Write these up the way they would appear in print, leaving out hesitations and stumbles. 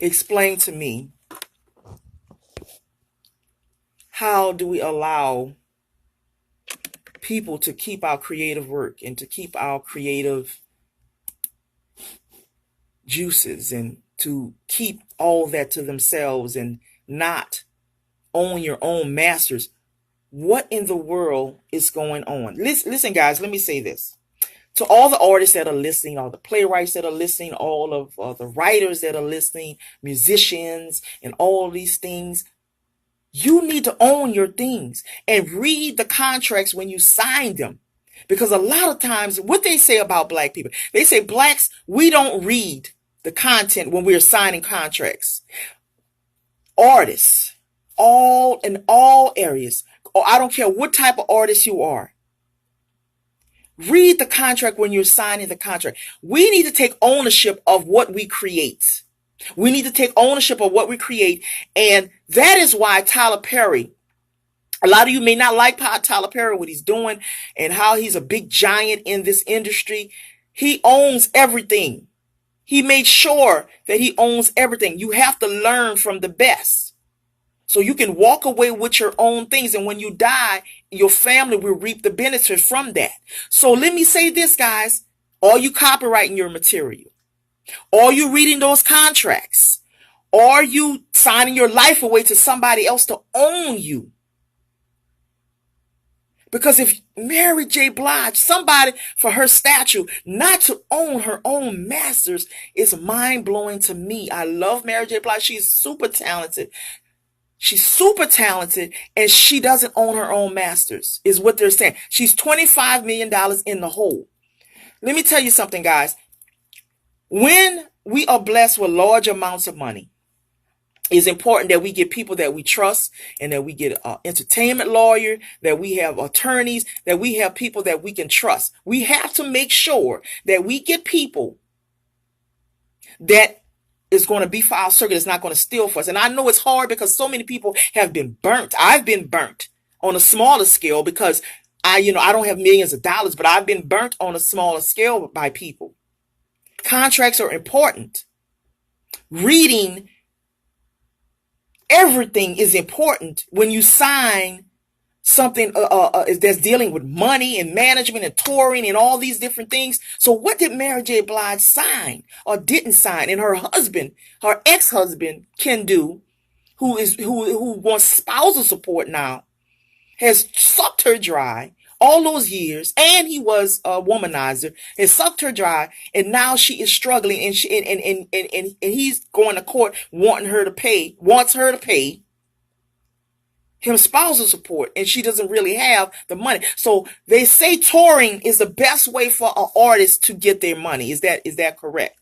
explain to me, how do we allow people to keep our creative work and to keep our creative juices and to keep all that to themselves and not own your own masters? What in the world is going on? Listen, guys, let me say this. To all the artists that are listening, all the playwrights that are listening, all of the writers that are listening, musicians, and all these things, you need to own your things and read the contracts when you sign them. Because a lot of times, what they say about black people, they say blacks, we don't read the content when we're signing contracts. Artists, in all areas, or I don't care what type of artist you are, read the contract when you're signing the contract. We need to take ownership of what we create. We need to take ownership of what we create. And that is why Tyler Perry, a lot of you may not like Tyler Perry, what he's doing and how he's a big giant in this industry. He owns everything. He made sure that he owns everything. You have to learn from the best, so you can walk away with your own things. And when you die, your family will reap the benefits from that. So let me say this, guys. Are you copyrighting your material? Are you reading those contracts? Are you signing your life away to somebody else to own you? Because if Mary J. Blige, somebody for her statue, not to own her own masters is mind-blowing to me. I love Mary J. Blige. She's super talented. She's super talented, and she doesn't own her own masters, is what they're saying. She's $25 million in the hole. Let me tell you something, guys. When we are blessed with large amounts of money, it's important that we get people that we trust and that we get an entertainment lawyer, that we have attorneys, that we have people that we can trust. We have to make sure that we get people that is going to be for our circuit, is not going to steal for us. And I know it's hard because so many people have been burnt. I've been burnt on a smaller scale because I don't have millions of dollars, but I've been burnt on a smaller scale by people. Contracts are important. Reading everything is important when you sign something that's dealing with money and management and touring and all these different things. So what did Mary J. Blige sign or didn't sign? And her husband, her ex-husband, Ken Do, who wants spousal support now, has sucked her dry all those years, and he was a womanizer, has sucked her dry, and now she is struggling, and he's going to court wants her to pay him spousal support, and she doesn't really have the money. So they say touring is the best way for an artist to get their money. Is that correct?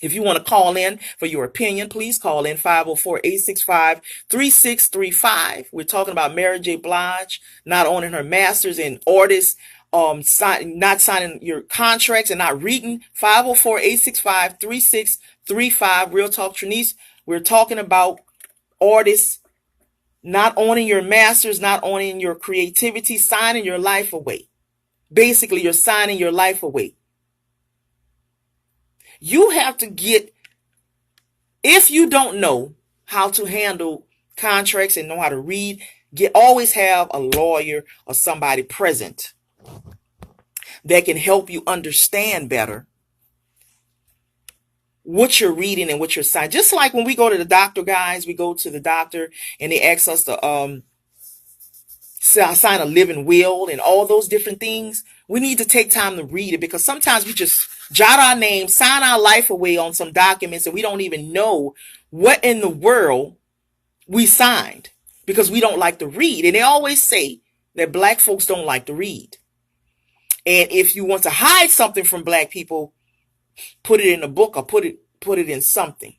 If you want to call in for your opinion, please call in 504-865-3635. We're talking about Mary J. Blige not owning her masters and artists not signing your contracts and not reading. 504-865-3635. Real Talk Trinese. We're talking about artists not owning your masters, not owning your creativity, signing your life away. Basically, you're signing your life away. You have to if you don't know how to handle contracts and know how to read, always have a lawyer or somebody present that can help you understand better what you're reading and what you're signing. Just like when we go to the doctor, guys, we go to the doctor and they ask us to sign a living will and all those different things. We need to take time to read it, because sometimes we just jot our name, sign our life away on some documents, and we don't even know what in the world we signed because we don't like to read. And they always say that black folks don't like to read. And if you want to hide something from black people, put it in a book or put it in something.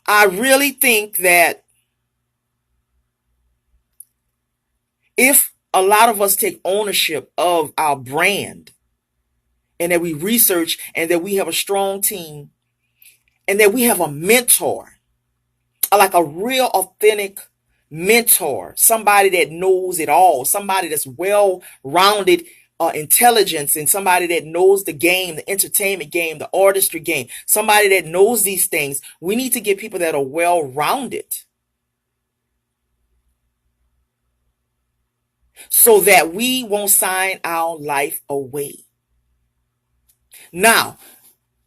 I really think that if a lot of us take ownership of our brand and that we research and that we have a strong team and that we have a mentor, like a real authentic mentor, somebody that knows it all, somebody that's well-rounded intelligence and somebody that knows the game, the entertainment game, the artistry game, somebody that knows these things. We need to get people that are well-rounded so that we won't sign our life away. Now,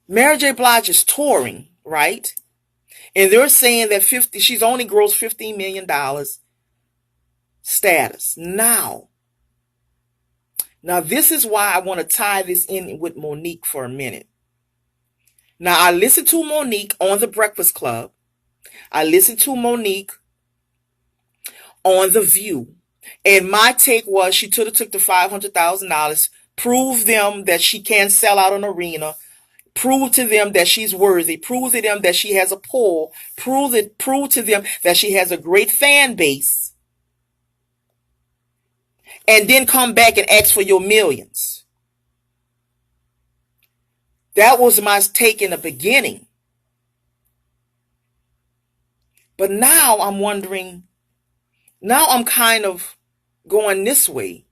Mary J. Blige is touring, right? And they're saying that she's only grossed $15 million status. Now, this is why I want to tie this in with Monique for a minute. Now, I listened to Monique on The Breakfast Club. I listened to Monique on The View. And my take was she took the $500,000, proved them that she can sell out an arena, prove to them that she's worthy, prove to them that she has a pull, prove to them that she has a great fan base, and then come back and ask for your millions. That was my take in the beginning. But now I'm wondering, now I'm kind of going this way.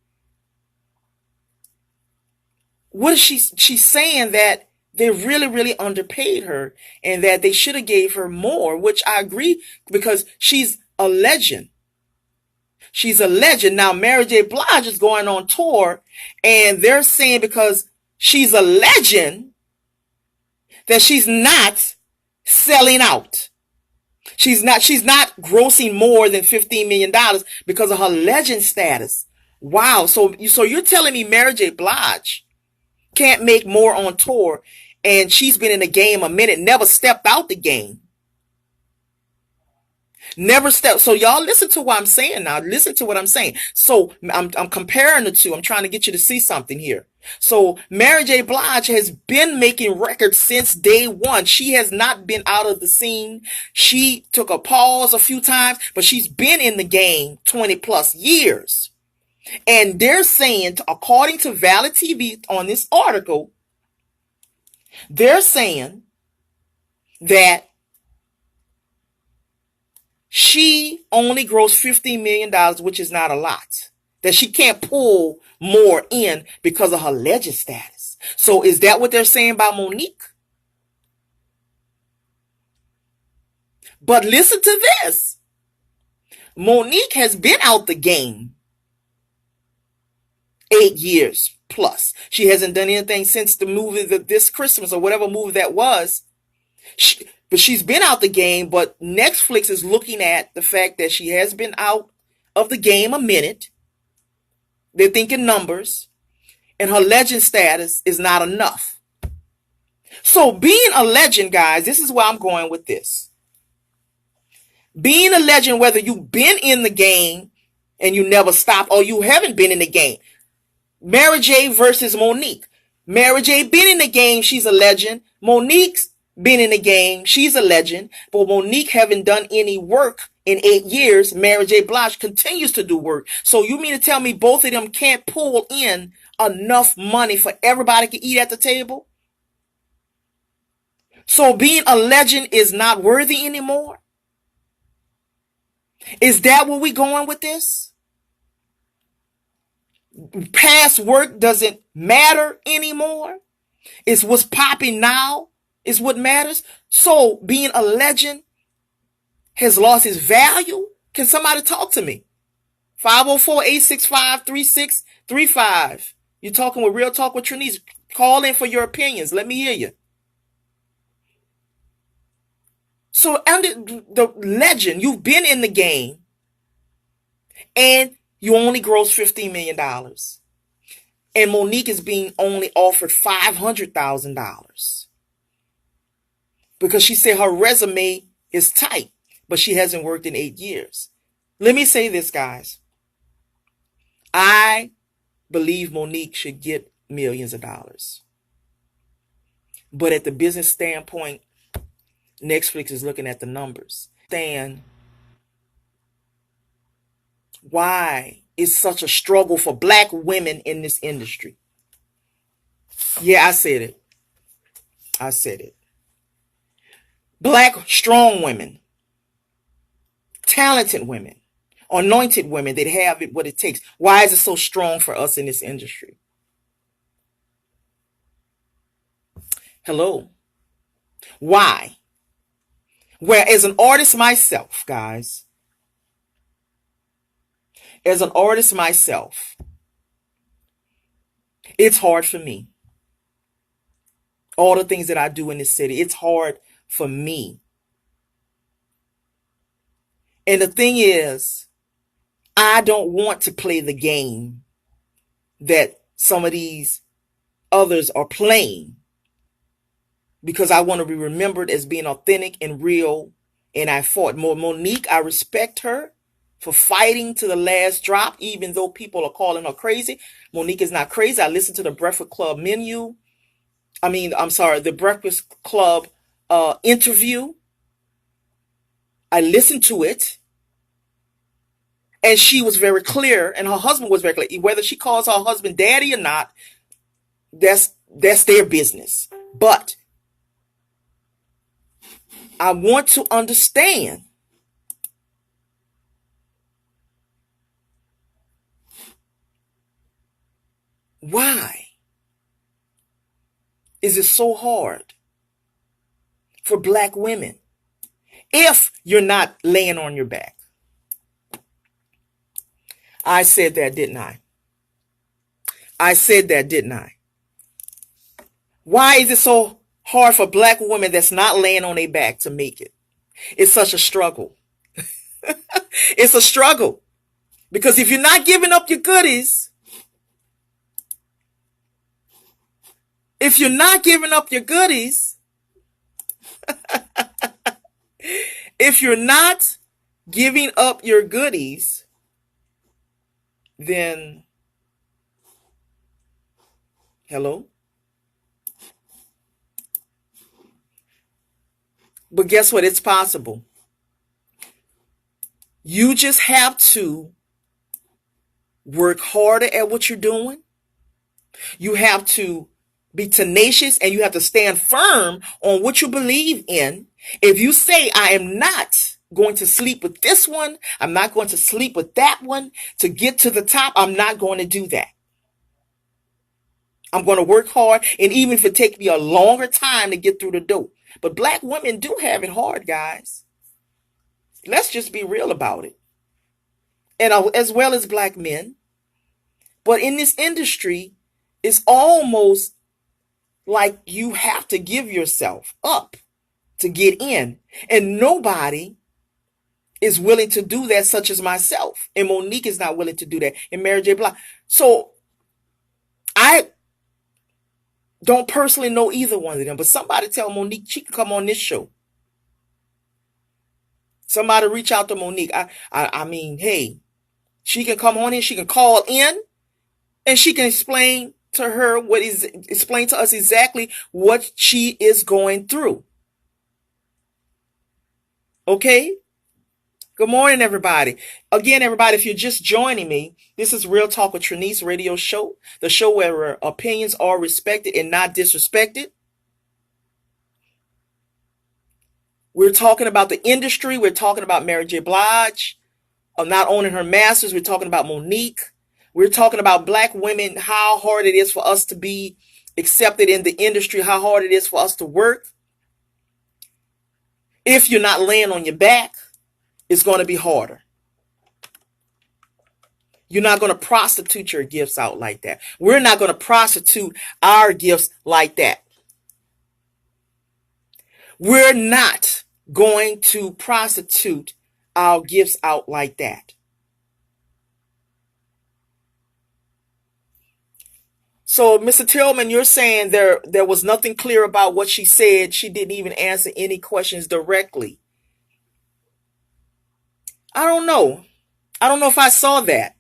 What is she's saying that they really, really underpaid her and that they should have gave her more, which I agree because she's a legend. She's a legend. Now, Mary J. Blige is going on tour and they're saying because she's a legend that she's not selling out. She's not grossing more than $15 million because of her legend status. Wow. So you're telling me Mary J. Blige can't make more on tour and she's been in the game a minute, never stepped out the game. Never stepped. So y'all listen to what I'm saying now. Listen to what I'm saying. So I'm comparing the two. I'm trying to get you to see something here. So Mary J. Blige has been making records since day one. She has not been out of the scene. She took a pause a few times, but she's been in the game 20 plus years. And they're saying, according to Valley TV on this article, they're saying that she only grossed $15 million, which is not a lot. That she can't pull more in because of her legend status. So is that what they're saying about Monique? But listen to this. Monique has been out the game 8 years plus. She hasn't done anything since the movie This Christmas or whatever movie that was. But she's been out the game, but Netflix is looking at the fact that she has been out of the game a minute. They're thinking numbers, and her legend status is not enough. So being a legend, guys, this is where I'm going with this. Being a legend, whether you've been in the game and you never stop or you haven't been in the game. Mary J versus Monique. Mary J been in the game, she's a legend. Monique's been in the game, she's a legend. But Monique haven't done any work in 8 years. Mary J. Blige continues to do work. So you mean to tell me both of them can't pull in enough money for everybody to eat at the table? So being a legend is not worthy anymore? Is that where we going with this? Past work doesn't matter anymore? It's what's popping now is what matters? So being a legend has lost its value? Can somebody talk to me? 504-865-3635. You're talking with Real Talk with Trinese. Call in for your opinions. Let me hear you. So under the legend, you've been in the game and you only gross $15 million. And Monique is being only offered $500,000 because she said her resume is tight, but she hasn't worked in 8 years. Let me say this, guys. I believe Monique should get millions of dollars. But at the business standpoint, Netflix is looking at the numbers. Stan, why is such a struggle for black women in this industry? Yeah, I said it. I said it. Black strong women, talented women, anointed women that have it what it takes. Why is it so strong for us in this industry? Hello. Why? Where as an artist myself, guys, as an artist myself, it's hard for me. All the things that I do in this city, it's hard for me. And the thing is, I don't want to play the game that some of these others are playing because I want to be remembered as being authentic and real. And I fought. Monique, I respect her for fighting to the last drop, even though people are calling her crazy. Monique is not crazy. I listened to the Breakfast Club the Breakfast Club interview. I listened to it. And she was very clear, and her husband was very clear. Whether she calls her husband daddy or not, that's their business. But I want to understand why is it so hard for black women if you're not laying on your back. I said that, didn't I? I said that, didn't I? Why is it so hard for black women that's not laying on their back to make it? It's such a struggle. It's a struggle. Because if you're not giving up your goodies, if you're not giving up your goodies, if you're not giving up your goodies, then, hello? But guess what? It's possible. You just have to work harder at what you're doing. You have to be tenacious and you have to stand firm on what you believe in. If you say, I am not going to sleep with this one, I'm not going to sleep with that one to get to the top, I'm not going to do that. I'm going to work hard, and even if it takes me a longer time to get through the door. But black women do have it hard, guys. Let's just be real about it. And as well as black men. But in this industry, it's almost like you have to give yourself up to get in. And nobody is willing to do that, such as myself. And Monique is not willing to do that. And Mary J. Blige. So I don't personally know either one of them. But somebody tell Monique she can come on this show. Somebody reach out to Monique. I mean, hey, she can come on in. She can call in. And she can explain to us exactly what she is going through. Okay? Good morning, everybody. Again, everybody, if you're just joining me, this is Real Talk with Trinese radio show, the show where opinions are respected and not disrespected. We're talking about the industry. We're talking about Mary J. Blige, not owning her masters. We're talking about Monique. We're talking about black women, how hard it is for us to be accepted in the industry, how hard it is for us to work. If you're not laying on your back, it's going to be harder. You're not going to prostitute your gifts out like that. We're not going to prostitute our gifts like that. We're not going to prostitute our gifts out like that. So, Mr. Tillman, you're saying there was nothing clear about what she said. She didn't even answer any questions directly. I don't know. I don't know if I saw that.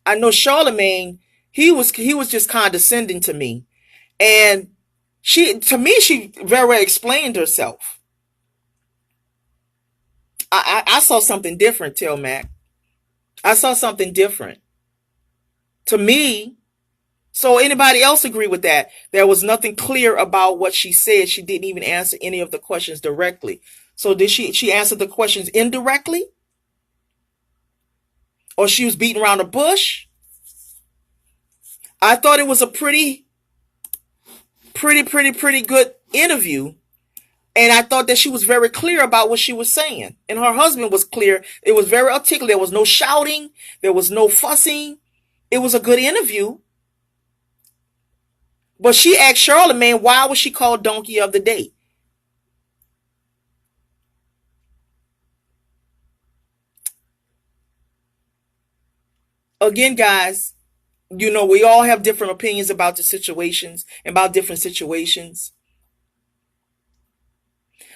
I know Charlemagne, he was just condescending to me. And she very well explained herself. I saw something different, Mac. I saw something different. To me, so anybody else agree with that? There was nothing clear about what she said. She didn't even answer any of the questions directly. So did she answer the questions indirectly? Or she was beating around the bush? I thought it was a pretty good interview, and I thought that she was very clear about what she was saying. And her husband was clear. It was very articulate. There was no shouting. There was no fussing. It was a good interview. But she asked Charlamagne, why was she called Donkey of the Day? Again, guys, we all have different opinions about the situations, about different situations.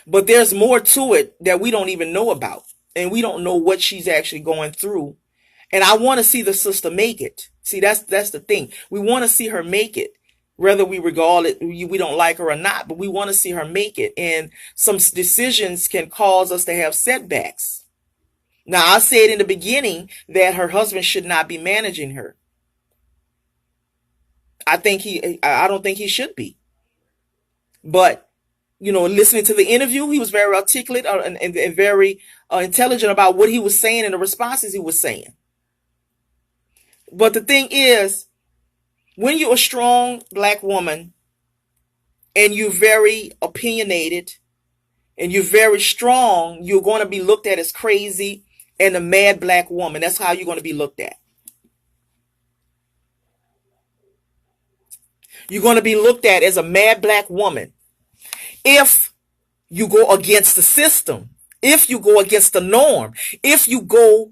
But there's more to it that we don't even know about. And we don't know what she's actually going through. And I want to see the sister make it. See, that's the thing. We want to see her make it. Whether we regard it, we don't like her or not, but we want to see her make it. And some decisions can cause us to have setbacks. Now, I said in the beginning that her husband should not be managing her. I don't think he should be. But, listening to the interview, he was very articulate and very intelligent about what he was saying and the responses he was saying. But the thing is, when you're a strong black woman and you're very opinionated and you're very strong, you're going to be looked at as crazy and a mad black woman. That's how you're going to be looked at. You're going to be looked at as a mad black woman if you go against the system, if you go against the norm, if you go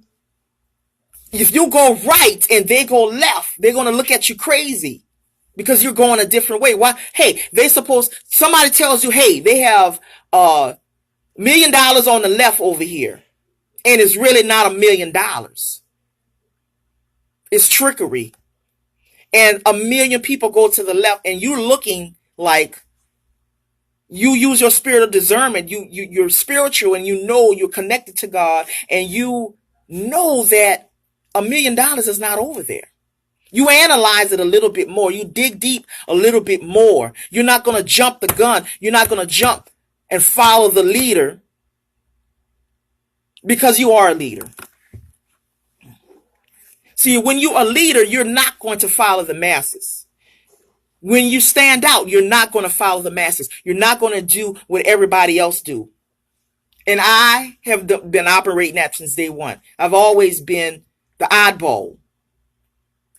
right and they go left, they're going to look at you crazy because you're going a different way. Why? Hey, somebody tells you, hey, they have $1 million on the left over here. And it's really not $1 million. It's trickery. And 1 million people go to the left and you're looking like you use your spirit of discernment. You're spiritual and you're connected to God and you know that $1 million is not over there. You analyze it a little bit more. You dig deep a little bit more. You're not going to jump the gun. You're not going to jump and follow the leader because you are a leader. See, when you're a leader, you're not going to follow the masses. When you stand out, you're not going to follow the masses. You're not going to do what everybody else do. And I have been operating that since day one. I've always been the oddball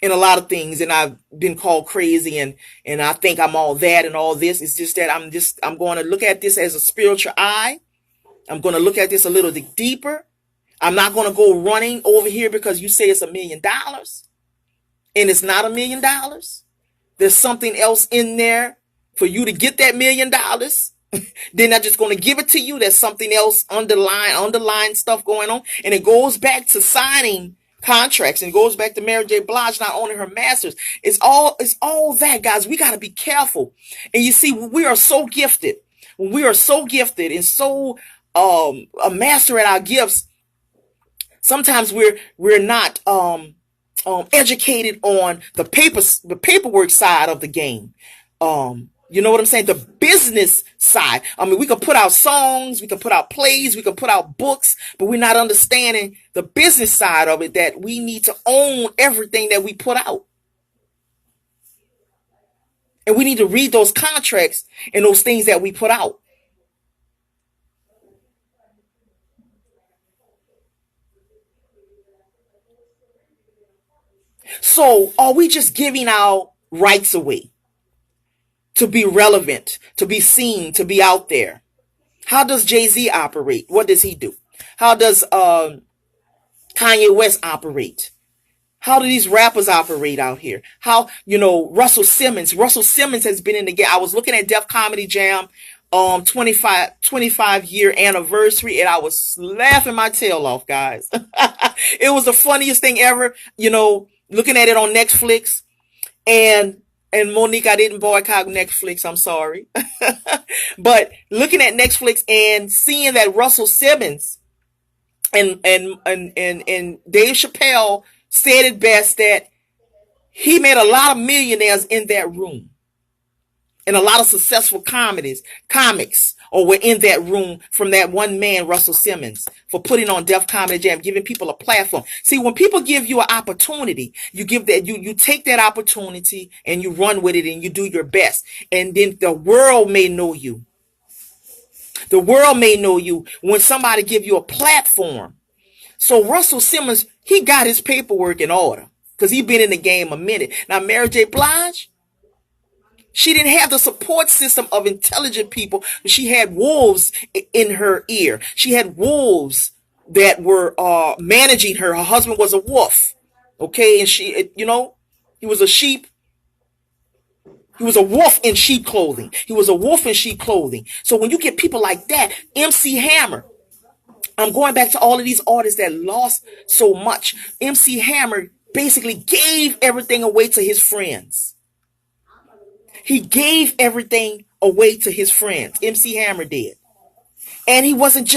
in a lot of things, and I've been called crazy, and I think I'm all that and all this. It's just that I'm going to look at this as a spiritual eye. I'm going to look at this a little deeper. I'm not going to go running over here because you say it's $1 million and it's not $1 million. There's something else in there for you to get that $1 million. They're not just going to give it to you. There's something else underlying stuff going on. And it goes back to signing contracts and goes back to Mary J. Blige not owning her masters. It's all that, guys. We got to be careful. And you see, we are so gifted. When we are so gifted and so a master at our gifts, sometimes we're not educated on the paperwork side of the game. You know what I'm saying? The business side. I mean, we could put out songs, we could put out plays, we could put out books, but we're not understanding the business side of it, that we need to own everything that we put out. And we need to read those contracts and those things that we put out. So are we just giving our rights away to be relevant, to be seen, to be out there? How does Jay-Z operate? What does he do? How does Kanye West operate? How do these rappers operate out here? How, Russell Simmons has been in the game. I was looking at Def Comedy Jam 25 year anniversary, and I was laughing my tail off, guys. It was the funniest thing ever, looking at it on Netflix. And Monique, I didn't boycott Netflix, I'm sorry. But looking at Netflix and seeing that Russell Simmons and Dave Chappelle said it best, that he made a lot of millionaires in that room. And a lot of successful comics, or were in that room from that one man, Russell Simmons, for putting on Def Comedy Jam, giving people a platform. See, when people give you an opportunity, you take that opportunity and you run with it and you do your best. And then the world may know you. The world may know you when somebody give you a platform. So Russell Simmons, he got his paperwork in order because he been in the game a minute. Now, Mary J. Blige, she didn't have the support system of intelligent people. She had wolves in her ear. She had wolves that were managing her. Her husband was a wolf. Okay. And he was a sheep. He was a wolf in sheep clothing. He was a wolf in sheep clothing. So when you get people like that, MC Hammer, I'm going back to all of these artists that lost so much. MC Hammer basically gave everything away to his friends. He gave everything away to his friends. MC Hammer did. And he wasn't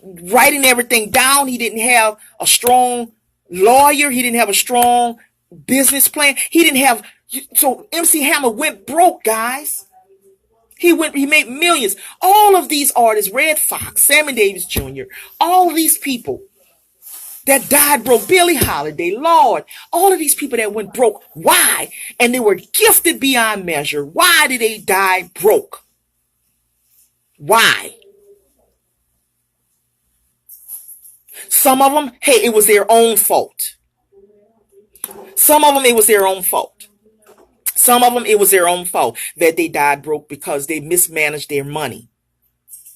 writing everything down. He didn't have a strong lawyer. He didn't have a strong business plan. So MC Hammer went broke, guys. He made millions. All of these artists, Red Fox, Sammy Davis Jr., all of these people that died broke, Billie Holiday, Lord, all of these people that went broke. Why? And they were gifted beyond measure. Why did they die broke? Why? Some of them, hey, it was their own fault. Some of them, it was their own fault. Some of them, it was their own fault that they died broke because they mismanaged their money.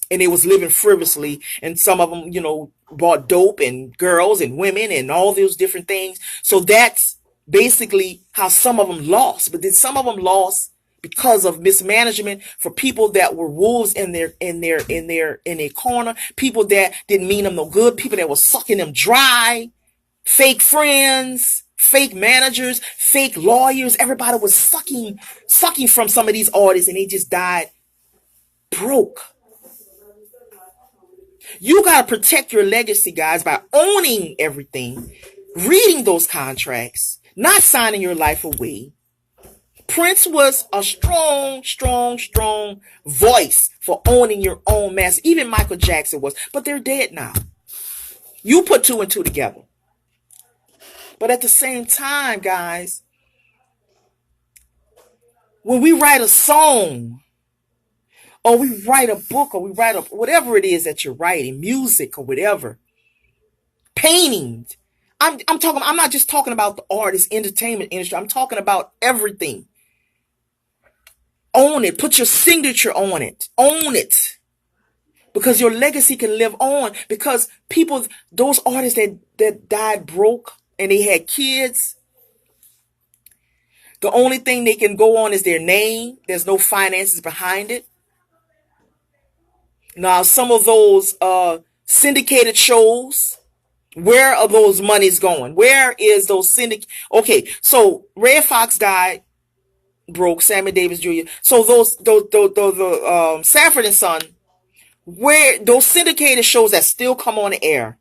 And they was living frivolously. And some of them, bought dope and girls and women and all those different things. So that's basically how some of them lost. But then some of them lost because of mismanagement for people that were wolves in their corner, people that didn't mean them no good, people that were sucking them dry, fake friends, fake managers, fake lawyers. Everybody was sucking from some of these artists, and they just died broke. You got to protect your legacy, guys, by owning everything, reading those contracts, not signing your life away. Prince was a strong voice for owning your own master. Even Michael Jackson was, but they're dead now. You put two and two together. But at the same time, guys, when we write a song, or we write a book, or we write whatever it is that you're writing, music or whatever, painting. I'm not just talking about the artist, entertainment industry. I'm talking about everything. Own it. Put your signature on it. Own it. Because your legacy can live on. Because those artists that died broke and they had kids, the only thing they can go on is their name. There's no finances behind it. Now, some of those syndicated shows, where are those monies going? Where is those Okay, so Red Fox died broke, Sammy Davis Jr. So those Sanford and Son, where those syndicated shows that still come on the air,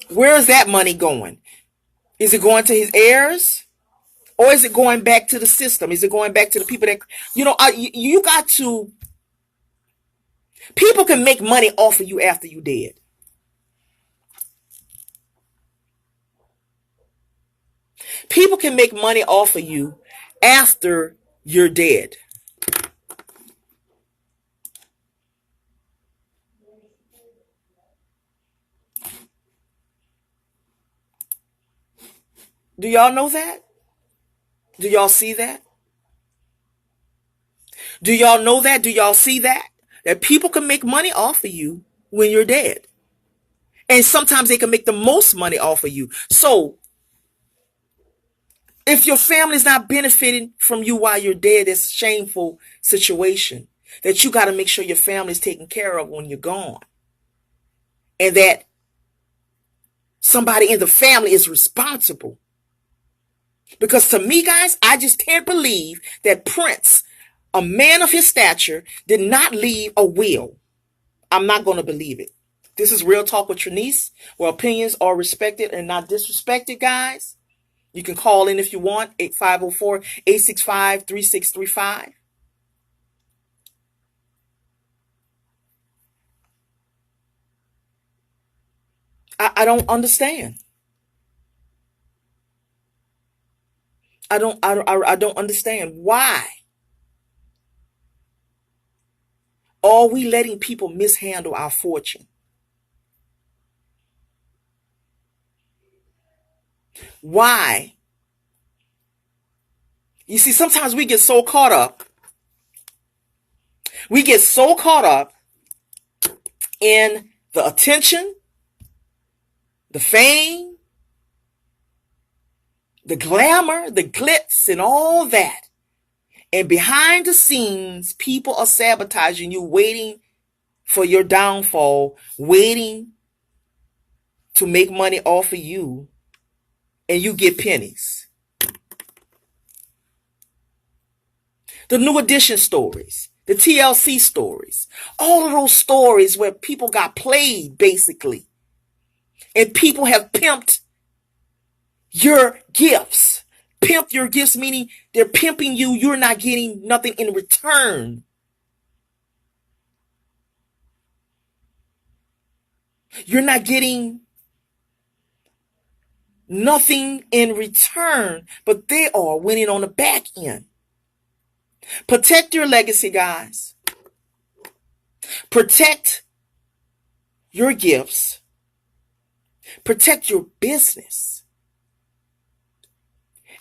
where is that money going? Is it going to his heirs? Or is it going back to the system? Is it going back to the people that, you got to, people can make money off of you after you dead. People can make money off of you after you're dead. Do y'all know that? Do y'all see that? Do y'all know that? Do y'all see that? That people can make money off of you when you're dead. And sometimes they can make the most money off of you. So if your family's not benefiting from you while you're dead, it's a shameful situation that you got to make sure your family's taken care of when you're gone. And that somebody in the family is responsible. Because to me, guys, I just can't believe that Prince, a man of his stature, did not leave a will. I'm not going to believe it. This is Real Talk with Trinese, where opinions are respected and not disrespected, guys. You can call in if you want, 8504-865-3635. I don't understand. I don't understand why are we letting people mishandle our fortune? Why? You see, sometimes we get so caught up. We get so caught up in the attention, the fame, the glamour, the glitz, and all that. And behind the scenes, people are sabotaging you, waiting for your downfall, waiting to make money off of you, and you get pennies. The New Edition stories, the TLC stories, all of those stories where people got played, basically. And people have pimped your gifts. Pimp your gifts, meaning they're pimping you. You're not getting nothing in return. You're not getting nothing in return, but they are winning on the back end. Protect your legacy, guys. Protect your gifts. Protect your business.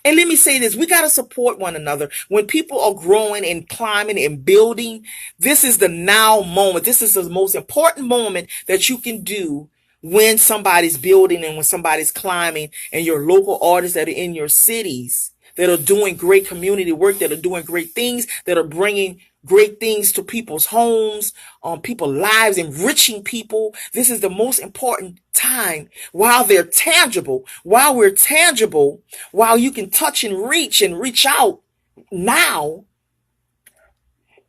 And let me say this, we got to support one another. When people are growing and climbing and building, this is the now moment. This is the most important moment that you can do when somebody's building and when somebody's climbing, and your local artists that are in your cities that are doing great community work, that are doing great things, that are bringing great things to people's homes, people's lives, enriching people. This is the most important time while they're tangible, while we're tangible, while you can touch and reach out now.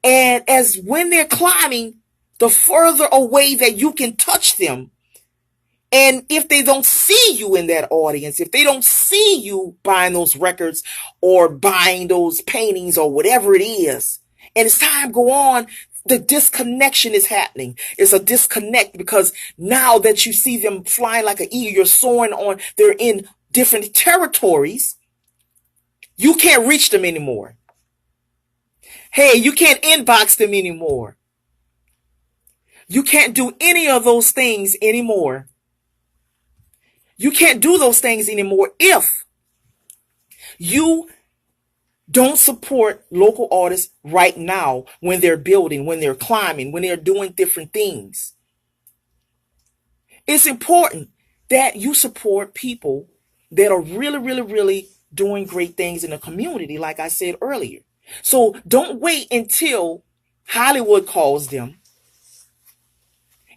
And as when they're climbing, the further away that you can touch them. And if they don't see you in that audience, if they don't see you buying those records or buying those paintings or whatever it is, and as time go on, the disconnection is happening. It's a disconnect because now that you see them flying like an eagle, you're soaring on, they're in different territories. You can't reach them anymore. Hey, you can't inbox them anymore. You can't do any of those things anymore. You can't do those things anymore if you don't support local artists right now when they're building, when they're climbing, when they're doing different things. It's important that you support people that are really, really, really doing great things in the community, like I said earlier. So don't wait until Hollywood calls them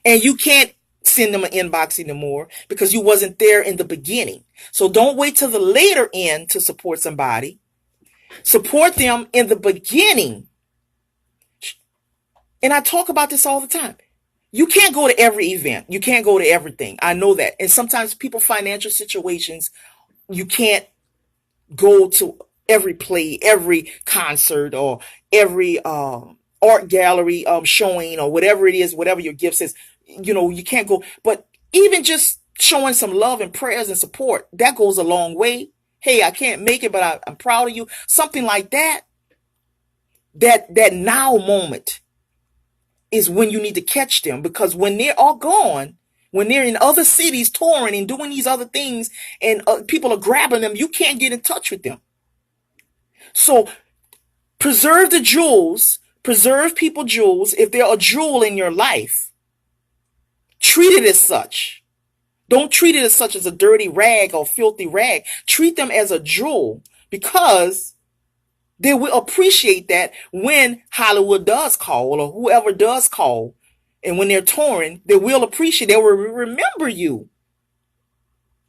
and you can't send them an inbox anymore because you wasn't there in the beginning. So don't wait till the later end to support somebody. Support them in the beginning. And I talk about this all the time. You can't go to every event. You can't go to everything. I know that. And sometimes people, financial situations, you can't go to every play, every concert, or every art gallery showing, or whatever it is, whatever your gift is. You know, you can't go. But even just showing some love and prayers and support, that goes a long way. Hey, I can't make it, but I'm proud of you. Something like that. That now moment is when you need to catch them, because when they're all gone, when they're in other cities touring and doing these other things, and people are grabbing them, you can't get in touch with them. So preserve the jewels, preserve people jewels. If they're a jewel in your life, treat it as such. Don't treat it as such as a dirty rag or filthy rag. Treat them as a jewel, because they will appreciate that when Hollywood does call, or whoever does call, and when they're touring, they will appreciate, they will remember you.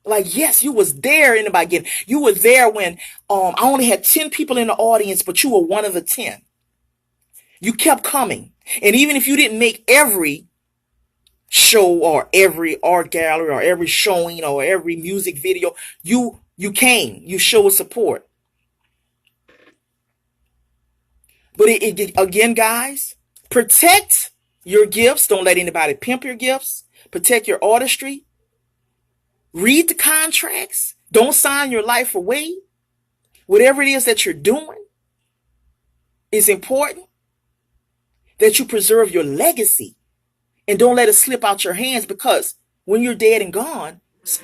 Like, yes, you was there in the beginning. You were there when I only had 10 people in the audience, but you were one of the 10. You kept coming. And even if you didn't make every show or every art gallery or every showing or every music video, you You came, you showed support. But again, guys, protect your gifts. Don't let anybody pimp your gifts. Protect your artistry. Read the contracts. Don't sign your life away. Whatever it is that you're doing is important that you preserve your legacy and don't let it slip out your hands, because when you're dead and gone,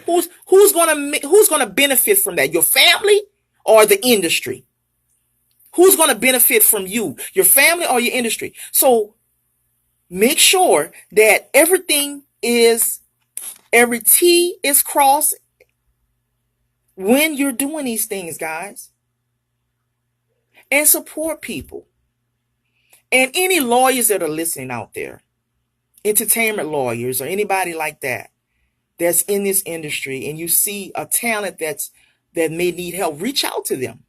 who's gonna benefit from that? Your family or the industry? Who's gonna benefit from you? Your family or your industry? So make sure that every T is crossed when you're doing these things, guys. And support people. And any lawyers that are listening out there, entertainment lawyers or anybody like that's in this industry, and you see a talent that may need help, reach out to them.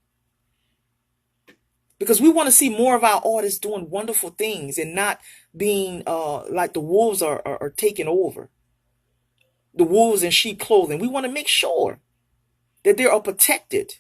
Because we want to see more of our artists doing wonderful things and not being like the wolves are taking over. The wolves in sheep clothing. We want to make sure that they are protected.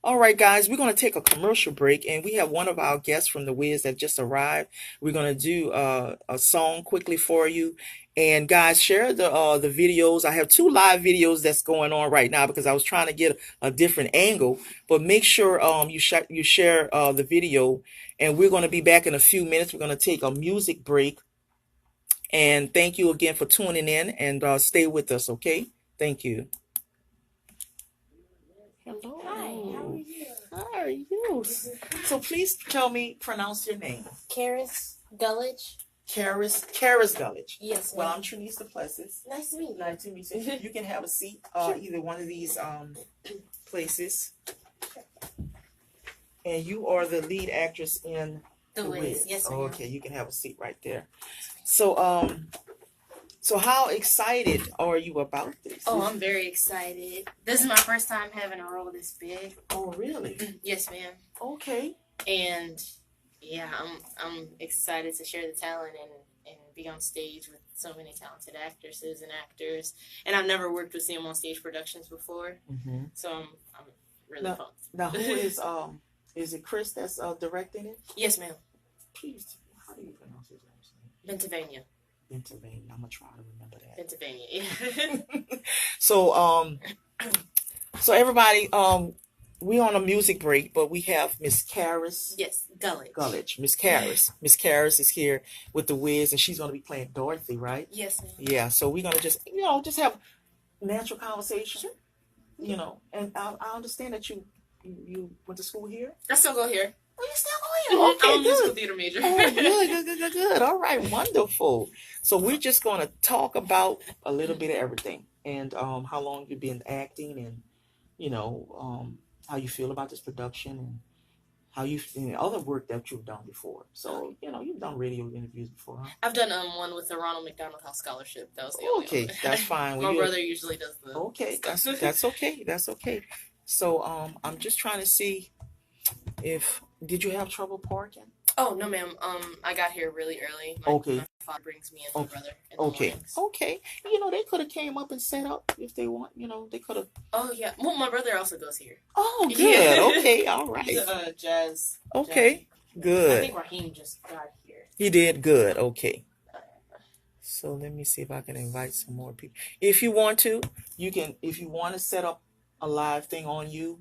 All right, guys, we're going to take a commercial break, and we have one of our guests from the Wiz that just arrived. We're going to do a song quickly for you. And guys, share the videos. I have 2 live videos that's going on right now because I was trying to get a different angle. But make sure you share the video. And we're going to be back in a few minutes. We're going to take a music break. And thank you again for tuning in, and stay with us, okay? Thank you. Hello. Hi, how are you? How are you? So please pronounce your name. Karis Gulledge. Karis Gulledge. Yes, Well, ma'am. I'm Trinese the Plessis. Nice to meet you. Nice to meet you. You can have a seat, either one of these places. And you are the lead actress in The Wiz. Yes, ma'am. Okay, you can have a seat right there. So how excited are you about this? Oh, I'm very excited. This is my first time having a role this big. Oh, really? Yes, ma'am. Okay. And yeah, I'm excited to share the talent and be on stage with so many talented actresses and actors. And I've never worked with them on stage productions before, so I'm really pumped. Now, who is it Chris that's directing it? Yes, ma'am. Please, how do you pronounce his last name? Pennsylvania. I'm gonna try to remember that. Pennsylvania. Yeah. So everybody, we on a music break, but we have Miss Karis. Yes, Gulledge. Miss Karis. Miss Karis is here with the Wiz, and she's gonna be playing Dorothy, right? Yes, ma'am. Yeah. So we're gonna just have natural conversation. Sure. And I understand that you went to school here. I still go here. Oh, you still going? Okay, I'm a musical theater major. Oh, good. All right, wonderful. So we're just going to talk about a little bit of everything, and how long you've been acting, and how you feel about this production, and how and other work that you've done before. So you've done radio interviews before, huh? I've done one with the Ronald McDonald House Scholarship. That was the only Okay, one. that's fine. My brother usually does the. Okay, that's okay. That's okay. So I'm just trying to see if did you have trouble parking? Oh no, ma'am. I got here really early. My father brings me and my brother in the mornings. Okay. They could have came up and set up if they want. They could have. Oh yeah. Well, my brother also goes here. Oh, good. Yeah. Okay. All right. He's jazz. Okay. Good. I think Raheem just got here. He did good. Okay. So let me see if I can invite some more people. If you want to, you can. If you want to set up a live thing on you,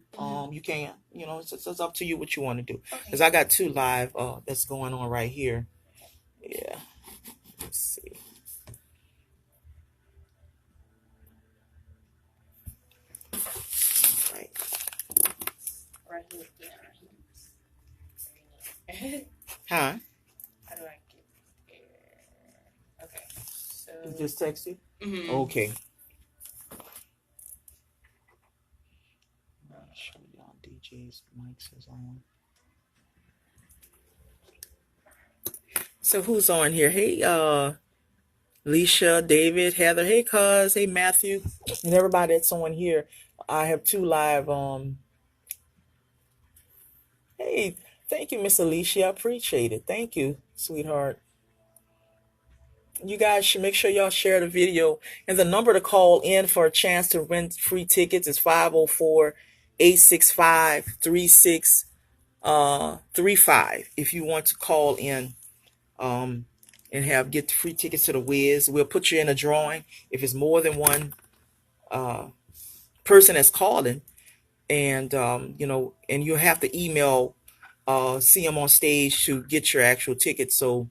you can. It's up to you what you want to do. Because I got 2 live that's going on right here. Yeah. Let's see. Right. Raheem. Yeah. Huh? How do I get here? Okay. So. You just text you? Mm-hmm. Okay. Show y'all DJ's mics is on. So who's on here? Hey, Leisha, David, Heather. Hey, Cuz. Hey, Matthew, and everybody that's on here. I have 2 live. Hey, thank you, Miss Alicia. I appreciate it. Thank you, sweetheart. you guys should make sure y'all share the video. And the number to call in for a chance to win free tickets is 504-865-3635. If you want to call in and get free tickets to the Wiz, we'll put you in a drawing if it's more than one person that's calling. And and you'll have to email see them on stage to get your actual ticket. So,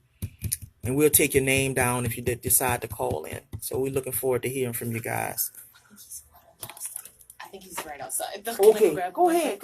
and we'll take your name down if you decide to call in. So we're looking forward to hearing from you guys. I think he's right outside. Okay, go ahead.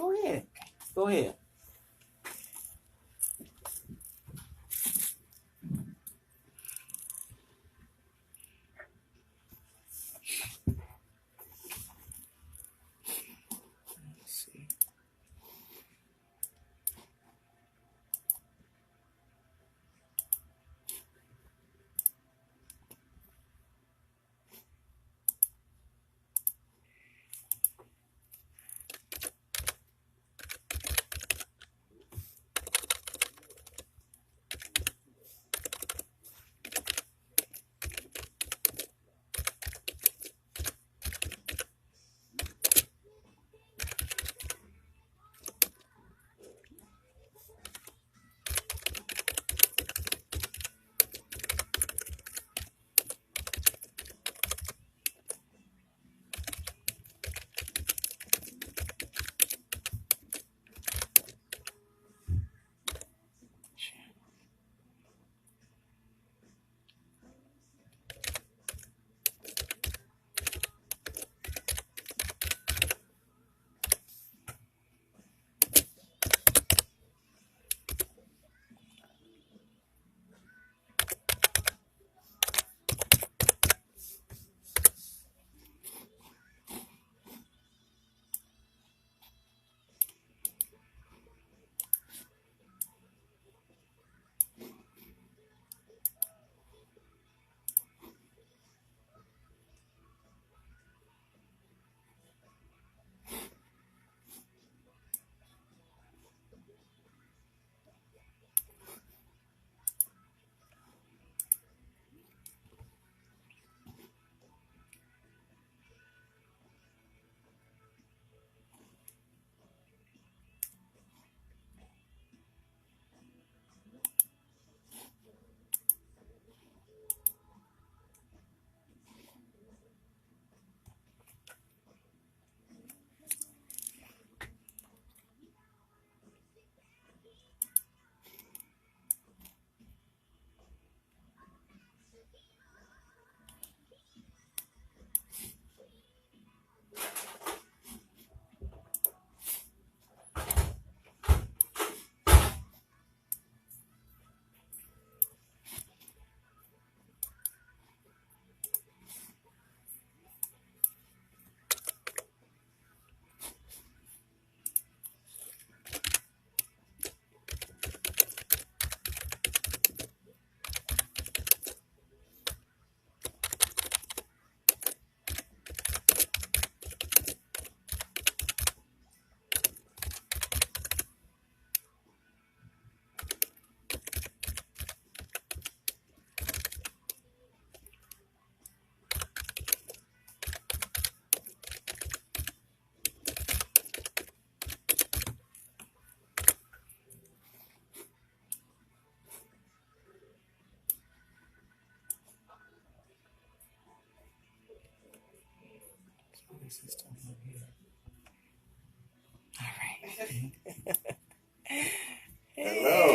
Hello.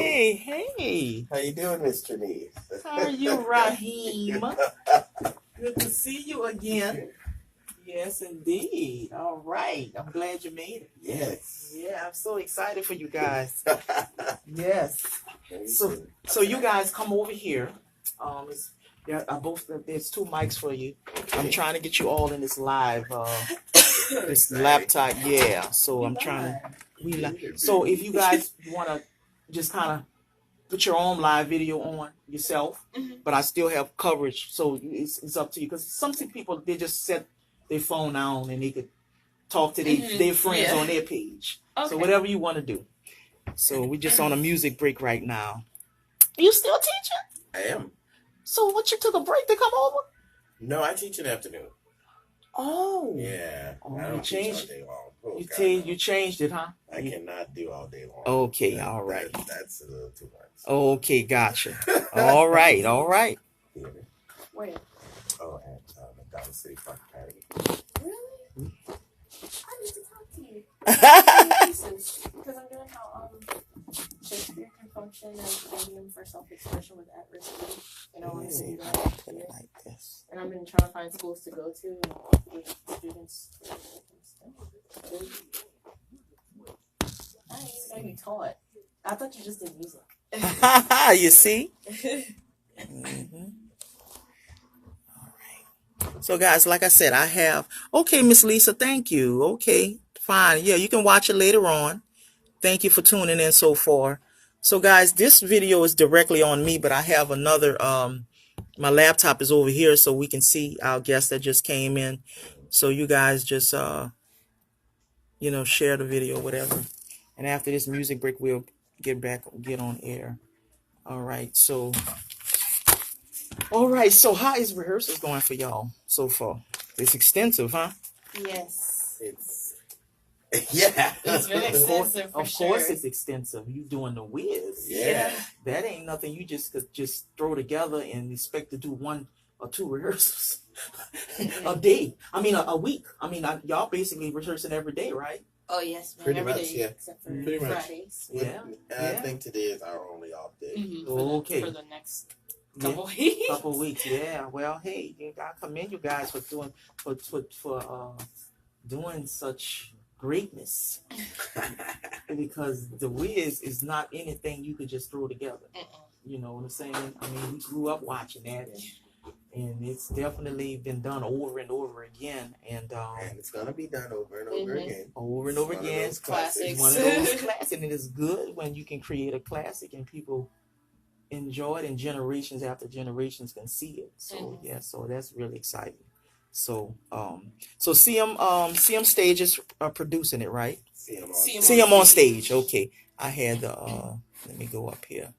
Hey. How you doing, Miss Trinese? How are you, Raheem? Good to see you again. Yes, indeed. All right. I'm glad you made it. Yes. Yeah, I'm so excited for you guys. Yes. So you guys come over here. There's two mics for you. Okay. I'm trying to get you all in this live this laptop. Yeah. So I'm trying to So if you guys want to just kind of put your own live video on yourself, but I still have coverage, so it's up to you. Because some people, they just set their phone on and they could talk to their friends on their page. Okay. So whatever you want to do. So we're just on a music break right now. Are you still teaching? I am. So what, you took a break to come over? No, I teach in the afternoon. Oh. Yeah. Oh, I you don't teach all changed. day long. Oh, You God, changed. no. You changed it, huh? I cannot do all day long. Okay, all right. That's a little too much. Okay, gotcha. All right, all right. Yeah. Where? Oh, at McDonald City Park Academy. Really? I need to talk to you. Because I'm doing how Shakespeare can function as a medium for self-expression with at-risk youth. And I want to do that next Put year. it like this. And I've been trying to find schools to go to with students. I ain't even know you taught. I thought you just did music. You see? Mm-hmm. All right. So, guys, like I said, I have. Okay, Miss Lisa, thank you. Okay, fine. Yeah, you can watch it later on. Thank you for tuning in so far. So, guys, this video is directly on me, but I have another. My laptop is over here, so we can see our guest that just came in. So you guys just share the video, whatever. And after this music break, we'll get on air. All right. So how is rehearsals going for y'all so far? It's extensive, huh? Yes. Yeah. It's been extensive for Of course, sure. it's extensive. You doing the Wiz. Yeah. That ain't nothing you just could just throw together and expect to do 1 or 2 rehearsals a day. I mean, a week. I mean, y'all basically rehearsing every day, right? Oh, yes, man. Pretty Every much, day, yeah. except for Pretty much. Fridays. Yeah. I think today is our only off day. Okay. For the next couple weeks. Couple weeks, yeah. Well, hey, I commend you guys for doing such greatness, because the Wiz is not anything you could just throw together. You know what I'm saying? I mean, we grew up watching that, and it's definitely been done over and over again, and it's gonna be done over and over again. Over and over again. It's classics. One of those classics, and it is good when you can create a classic and people enjoy it, and generations after generations can see it. So yeah, so that's really exciting. So so CM Stages are producing it, right? CM on stage. Okay, I had the let me go up here.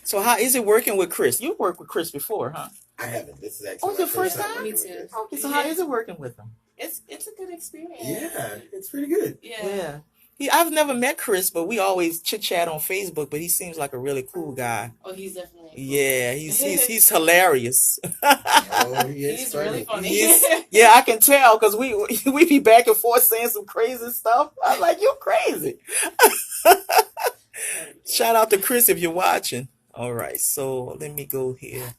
So how is it working with Chris? You worked with Chris before, huh? I haven't. This is actually your first time? working Me with too. Chris. Okay, so how is it working with him? It's a good experience. Yeah, it's pretty good. Yeah. I've never met Chris, but we always chit chat on Facebook. But he seems like a really cool guy. Oh, he's definitely. Yeah, he's hilarious. Oh, He's really funny. Yeah, I can tell because we be back and forth saying some crazy stuff. I'm like, you're crazy. Shout out to Chris if you're watching. All right, so let me go here.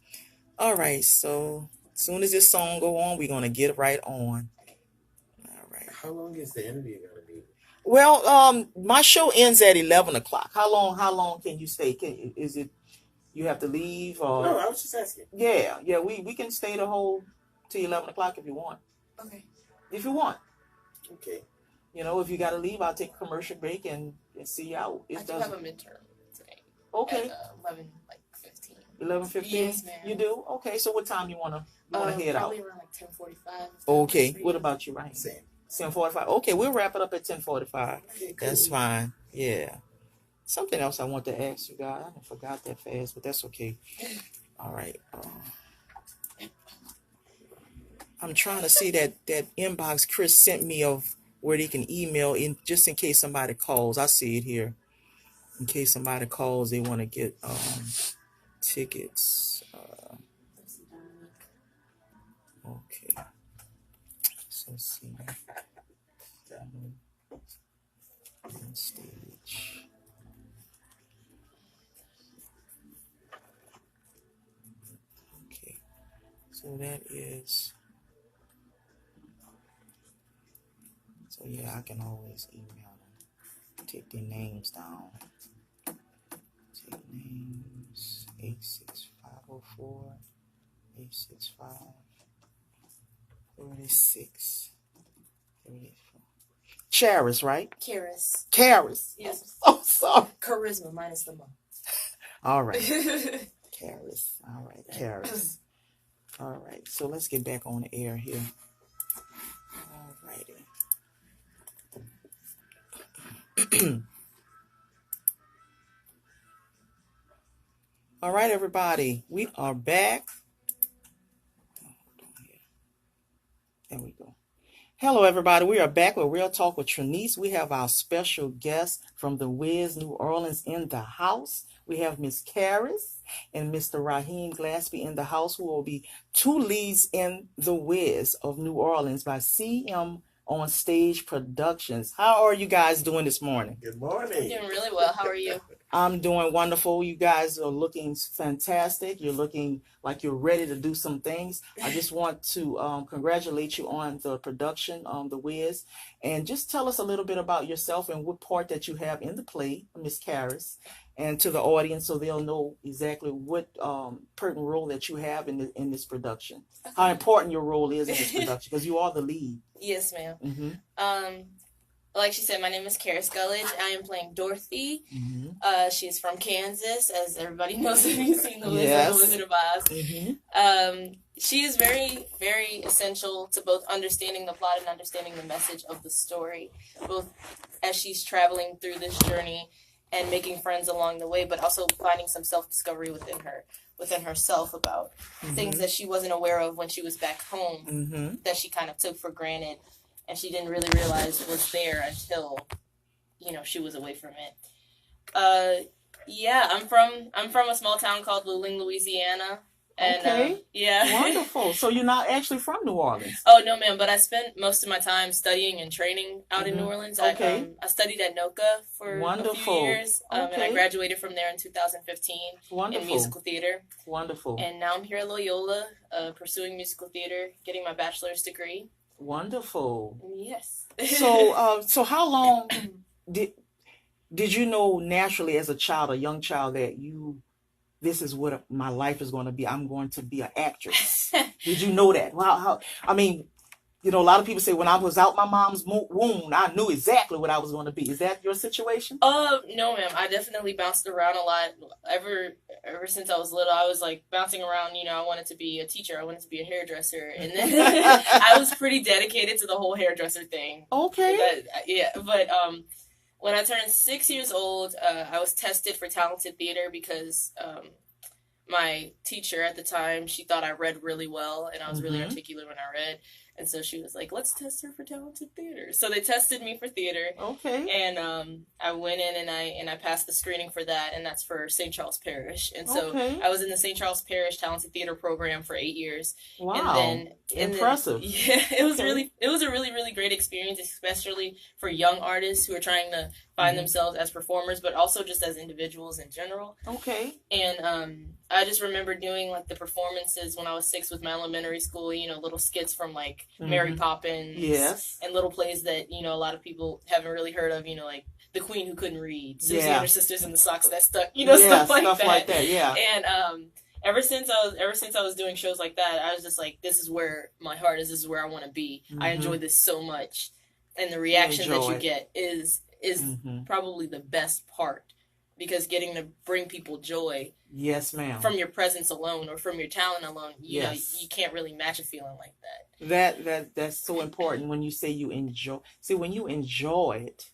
All right, so as soon as this song go on, we're gonna get right on. All right. How long is the interview gonna be? Well, my show ends at 11 o'clock. How long can you stay? Is it you have to leave or? No, I was just asking. Yeah, we can stay the whole till 11 o'clock if you want. Okay. If you want. Okay. If you got to leave, I'll take a commercial break and see you out. I do have a midterm today. Okay. At 11:15. 11:15. Yes, ma'am. You do? Okay. So what time you wanna head out? Probably around like 10:45. Okay. What about you, Ryan? Same. 10:45. Okay, we'll wrap it up at 10:45. Okay, cool. That's fine. Yeah. Something else I want to ask you guys. I forgot that fast, but that's okay. All right. I'm trying to see that inbox Chris sent me of where they can email in just in case somebody calls. I see it here. In case somebody calls, they want to get tickets. Okay. So let's see. On stage. Okay. So that is. So yeah, I can always email them. Take their names down. Take names 86504 865 36 34. Charis, right? Karis. Caris. Yes. Oh, sorry. Charisma minus the month. All right. Caris. All right. Caris. All right. So let's get back on the air here. All righty. All right, everybody. We are back. There we go. Hello, everybody. We are back with Real Talk with Trinese. We have our special guest from the Wiz New Orleans in the house. We have Miss Karis and Mr. Raheem Glaspie in the house, who will be two leads in the Wiz of New Orleans by CM on Stage Productions. How are you guys doing this morning? Good I'm morning. doing really well. How are you? I'm doing wonderful. You guys are looking fantastic. You're looking like you're ready to do some things. I just want to congratulate you on the production, The Wiz, and just tell us a little bit about yourself and what part that you have in the play, Miss Karis, and to the audience so they'll know exactly what pertinent role that you have in this production. How important your role is in this production, because you are the lead. Yes, ma'am. Mm-hmm. Like she said, my name is Karis Gullidge. I am playing Dorothy. Mm-hmm. She's from Kansas, as everybody knows if you've seen The Wiz Yes. and The Wizard of Oz. Mm-hmm. She is very, very essential to both understanding the plot and understanding the message of the story, both as she's traveling through this journey and making friends along the way, but also finding some self-discovery within herself about things that she wasn't aware of when she was back home, Mm-hmm. that she kind of took for granted, and she didn't really realize was there until, she was away from it. Yeah, I'm from a small town called Luling, Louisiana. And, Okay. yeah. Wonderful. So you're not actually from New Orleans? Oh, no, ma'am, but I spent most of my time studying and training out in Mhm. New Orleans. Okay. I studied at NOCA for a Wonderful. few years, and I Okay. graduated from there in 2015 in Wonderful. musical theater. Wonderful. And now I'm here at Loyola, pursuing musical theater, getting my bachelor's degree. Wonderful. Yes. So how long did you know naturally as a child, a young child, that this is what my life is going to be? I'm going to be an actress. Did you know that? How? I mean, a lot of people say when I was out my mom's womb, I knew exactly what I was going to be. Is that your situation? No, ma'am. I definitely bounced around a lot. Ever since I was little, I was like bouncing around. I wanted to be a teacher. I wanted to be a hairdresser, and then I was pretty dedicated to the whole hairdresser thing. Okay. But when I turned 6 years old, I was tested for talented theater because my teacher at the time, she thought I read really well, and I was really articulate when I read. And so she was like, let's test her for talented theater. So they tested me for theater. Okay. And I went in and I passed the screening for that, and that's for St. Charles Parish. And so I was in the St. Charles Parish Talented Theater program for 8 years. Wow. Impressive. Yeah, it was a really, really great experience, especially for young artists who are trying to find themselves as performers, but also just as individuals in general. Okay. And I just remember doing like the performances when I was 6 with my elementary school, little skits from like Mary Poppins. Yes. And little plays that, a lot of people haven't really heard of, like The Queen Who Couldn't Read, Susie and Her Sisters and the Socks That Stuck, stuff like that. Yeah. And ever since I was doing shows like that, I was just like, this is where my heart is. This is where I want to be. I enjoy this so much, and the reaction that you get is probably the best part, because getting to bring people joy. Yes, ma'am. From your presence alone or from your talent alone, you can't really match a feeling like that. That's so important when you say you enjoy. See, when you enjoy it,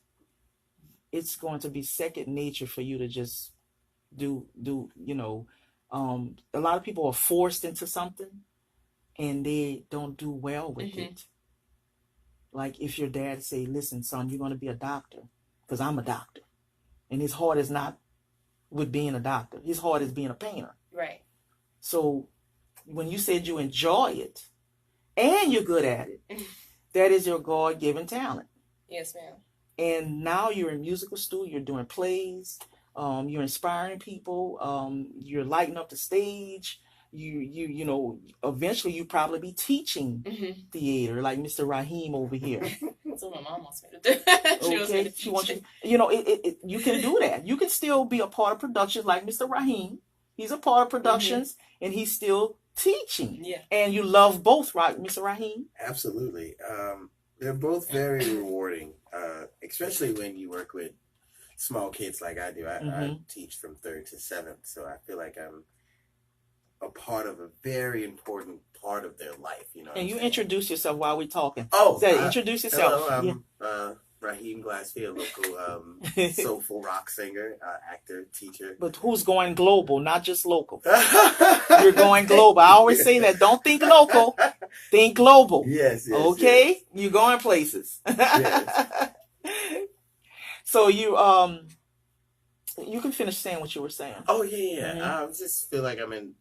it's going to be second nature for you to just do. A lot of people are forced into something and they don't do well with it. Like if your dad say, listen, son, you're going to be a doctor because I'm a doctor. And his heart is not with being a doctor. His heart is being a painter. Right. So when you said you enjoy it and you're good at it, that is your God-given talent. Yes, ma'am. And now you're in musical school, you're doing plays, you're inspiring people, you're lighting up the stage. You eventually you probably be teaching theater like Mr. Raheem over here. That's what my mom wants me to do. She wants me to teach. You can do that. You can still be a part of productions like Mr. Raheem. He's a part of productions and he's still teaching. Yeah. And you love both, right, Mr. Raheem? Absolutely. They're both very rewarding, especially when you work with small kids like I do. I teach from 3rd to 7th, so I feel like I'm a part of a very important part of their life. And you introduce yourself while we're talking. Oh, introduce yourself. Hello, I'm Raheem Glassfield, local soulful rock singer, actor, teacher. But who's going global, not just local? You're going global. I always say that. Don't think local. Think global. Yes. Okay? Yes. You're going places. Yes. So you can finish saying what you were saying. Oh, yeah. I just feel like I'm in,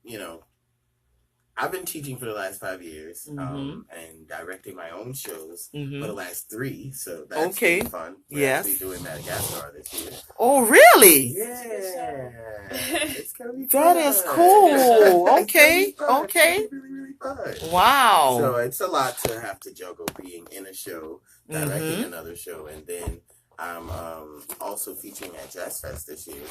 I've been teaching for the last 5 years, and directing my own shows for the last 3. So that's been fun. We're actually doing Madagascar this year. Oh, really? Yeah. It's gonna be That fun. is cool. Okay. Okay. It's really, really fun. Wow. So it's a lot to have to juggle being in a show, directing another show, and then I'm also featuring at Jazz Fest this year.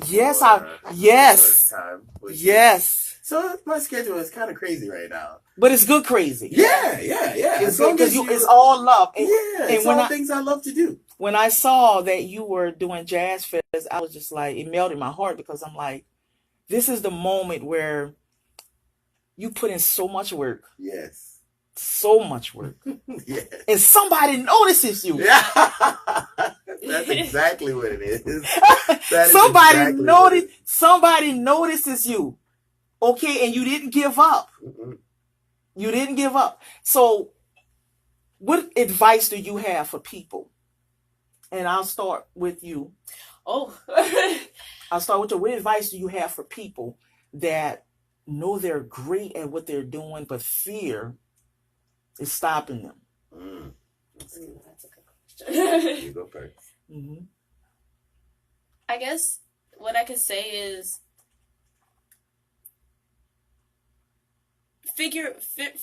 Yes, First time, yes. So my schedule is kind of crazy right now. But it's good crazy. Yeah. It's good because it's all love. And, it's all things I love to do. When I saw that you were doing Jazz Fest, I was just like, it melted my heart because I'm like, this is the moment where you put in so much work. Yes. So much work. Yes. And somebody notices you. Yeah. That's exactly what it is. Somebody notices you. Okay, and you didn't give up. You didn't give up. So what advice do you have for people? And I'll start with you. I'll start with you. What advice do you have for people that know they're great at what they're doing, but fear is stopping them? That's a good question. You go first. I guess what I could say is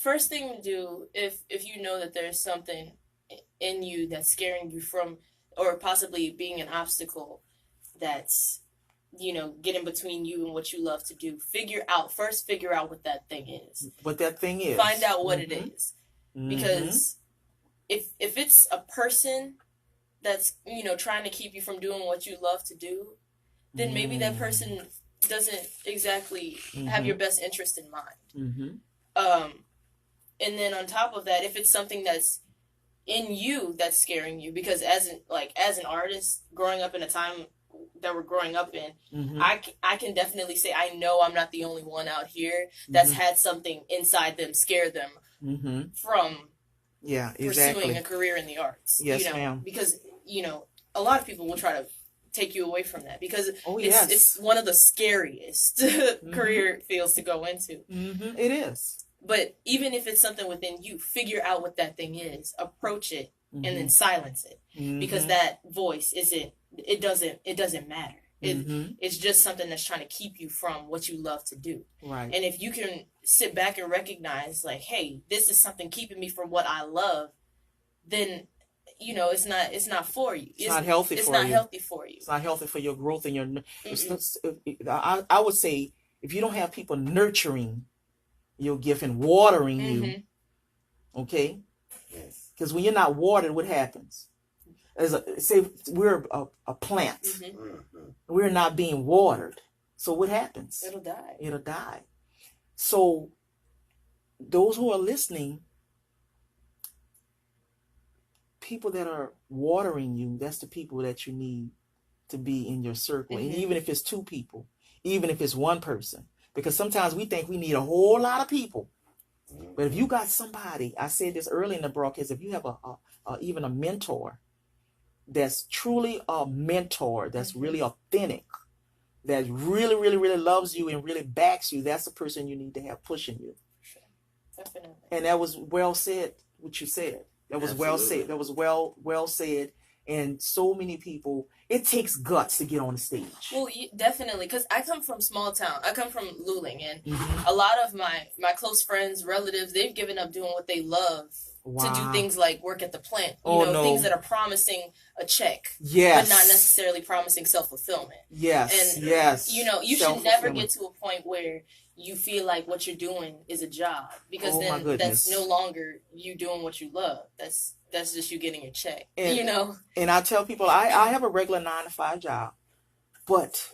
first thing to do if you know that there's something in you that's scaring you from, or possibly being an obstacle that's getting between you and what you love to do, figure out what that thing is. Find out what it is. Because if it's a person that's trying to keep you from doing what you love to do, then maybe that person doesn't exactly have your best interest in mind. And then on top of that, if it's something that's in you that's scaring you, because as an artist growing up in a time that we're growing up in, I can definitely say I know I'm not the only one out here that's had something inside them scare them from pursuing a career in the arts. Yes, ma'am. Because a lot of people will try to take you away from that because it's one of the scariest career fields to go into. It is. But even if it's something within you, figure out what that thing is, approach it, and then silence it, because that voice doesn't matter. It's just something that's trying to keep you from what you love to do. Right. And if you can sit back and recognize, like, hey, this is something keeping me from what I love, then it's not for you. It's not healthy for you. It's not healthy for you. It's not healthy for your growth and your. I would say if you don't have people nurturing your gift and watering you, okay? Yes. Because when you're not watered, what happens? Say we're a plant. We're not being watered. So what happens? It'll die. So those who are listening, people that are watering you, that's the people that you need to be in your circle. And even if it's 2 people, even if it's 1 person, because sometimes we think we need a whole lot of people. But if you got somebody, I said this early in the broadcast, if you have even a mentor that's truly a mentor, that's really authentic, that really, really, really loves you and really backs you, that's the person you need to have pushing you. Sure. Definitely. And that was well said, what you said. That was well said. That was well said. And so many people, it takes guts to get on the stage. Well, definitely, because I come from small town. I come from Luling, and a lot of my close friends, relatives, they've given up doing what they love to do things like work at the plant. Things that are promising a check, but not necessarily promising self-fulfillment. Yes, and, yes. You should never get to a point where you feel like what you're doing is a job, because then that's no longer you doing what you love. That's just you getting your check, And I tell people, I have a regular 9-to-5 job, but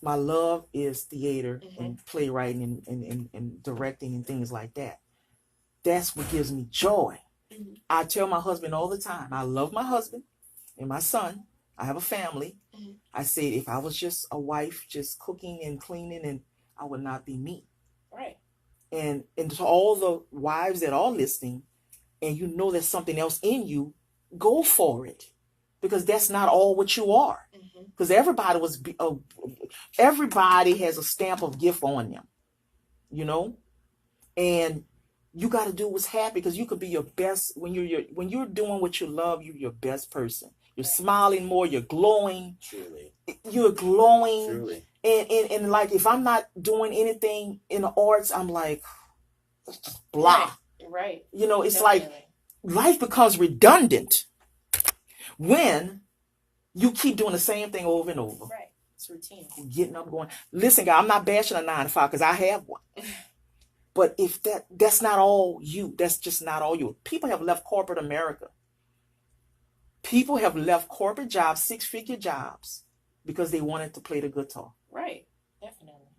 my love is theater and playwriting and directing and things like that. That's what gives me joy. I tell my husband all the time, I love my husband and my son. I have a family. I said, if I was just a wife, just cooking and cleaning, and I would not be me. Right. And to all the wives that are listening, and you know there's something else in you, go for it, because that's not all what you are. Because everybody has a stamp of gift on them, you know, and you got to do what's happy, because you could be your best when you're doing what you love. You're your best person. You're smiling more. You're glowing. Truly. You're glowing. Truly. And like, if I'm not doing anything in the arts, I'm like, blah. Right. You know, it's Definitely. like life becomes redundant when you keep doing the same thing over and over. Right. It's routine. Getting up, going. Listen, guy, I'm not bashing a 9 to 5, because I have one. But if that's not all you, that's just not all you. People have left corporate America. People have left corporate jobs, 6-figure jobs, because they wanted to play the guitar. Right. Definitely.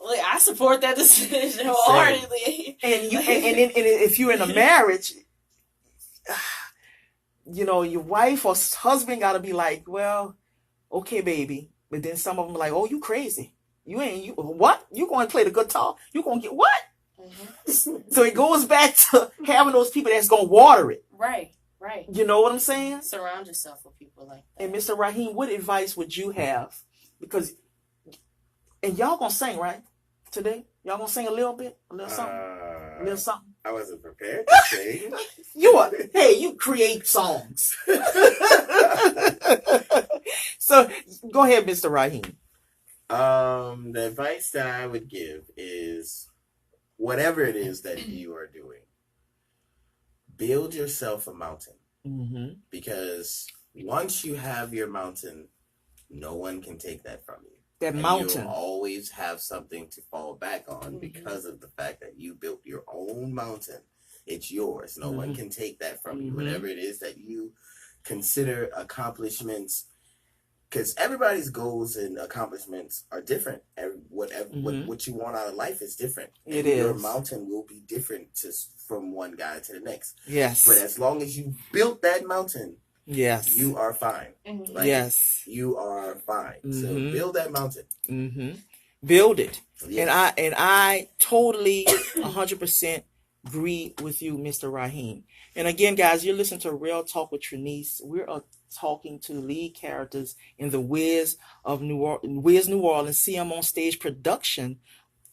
Look, I support that decision wholeheartedly. And if you're in a marriage, you know, your wife or husband got to be like, well, okay, baby. But then some of them are like, oh, you crazy. You what? You going to play the guitar? You going to get what? So it goes back to having those people that's going to water it. Right. You know what I'm saying? Surround yourself with people like that. And Mr. Raheem, what advice would you have? Because, and y'all going to sing, right? Today? Y'all going to sing a little bit? A little something? A little something? I wasn't prepared to sing. You create songs. So go ahead, Mr. Raheem. The advice that I would give is, whatever it is that you are doing, build yourself a mountain. Because once you have your mountain, no one can take that from you. That and mountain. You'll always have something to fall back on because of the fact that you built your own mountain. It's yours. No one can take that from you. Whatever it is that you consider accomplishments, because everybody's goals and accomplishments are different. What you want out of life is different. It is. Your mountain will be different from one guy to the next. Yes. But as long as you built that mountain, yes, you are fine. Like, yes, you are fine. So build that mountain. Build it. Yes. And I totally 100% agree with you, Mr. Raheem. And again, guys, you're listening to Real Talk with Trinese. We're talking to the lead characters in the Wiz of New Orleans See 'em on Stage production.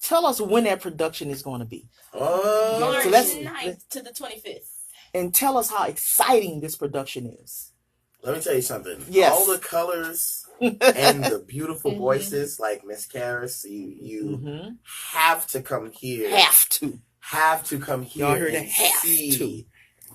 Tell us when that production is going to be. March 9th to the 25th. And tell us how exciting this production is. Let me tell you something. Yes. All the colors and the beautiful voices, like Miss Karis, you have to come here. Have to come here. Y'all heard and that? Have see to.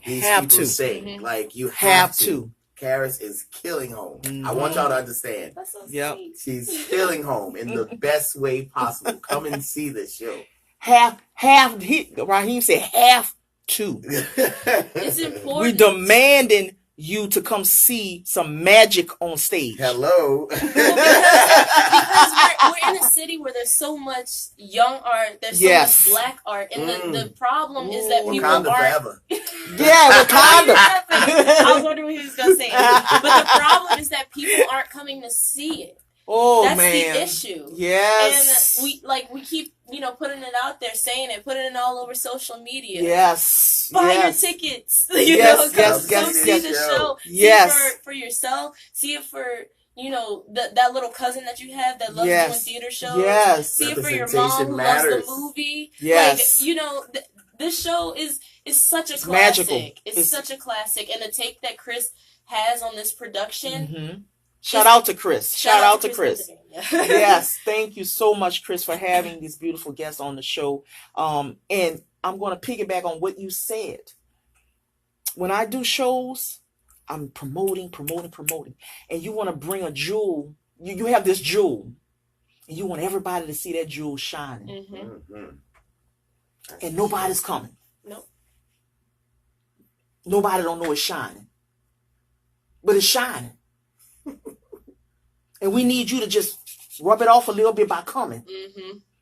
these Have people to. sing. Like, you have to. to. Karis is killing home. I want y'all to understand. That's so Yep. sweet. She's killing home in the best way possible. Come and see this show. Raheem said have to. It's important. We demanding you to come see some magic on stage. Hello. Because we're in a city where there's so much young art, there's so much black art, and the problem is that people Wakanda aren't. forever. Yeah, Wakanda. I was wondering what he was gonna say, but the problem is that people aren't coming to see it. Oh, That's man. the issue. Yes. And we keep putting it out there, saying it, putting it all over social media. Yes. Buy yes. your tickets. Yes, see the show. Yes. See it for yourself. See it for that little cousin that you have that loves doing theater shows. Yes. See it for your mom who loves the movie. Yes. Like, this show is such a classic. Magical. It's such a classic, and the take that Chris has on this production. Shout out to Chris. Shout out to Chris. Yeah. Yes, thank you so much, Chris, for having these beautiful guests on the show. And I'm going to piggyback on what you said. When I do shows, I'm promoting. And you want to bring a jewel. You have this jewel. And you want everybody to see that jewel shining. And nobody's coming. Nope. Nobody don't know it's shining. But it's shining. And we need you to just rub it off a little bit by coming.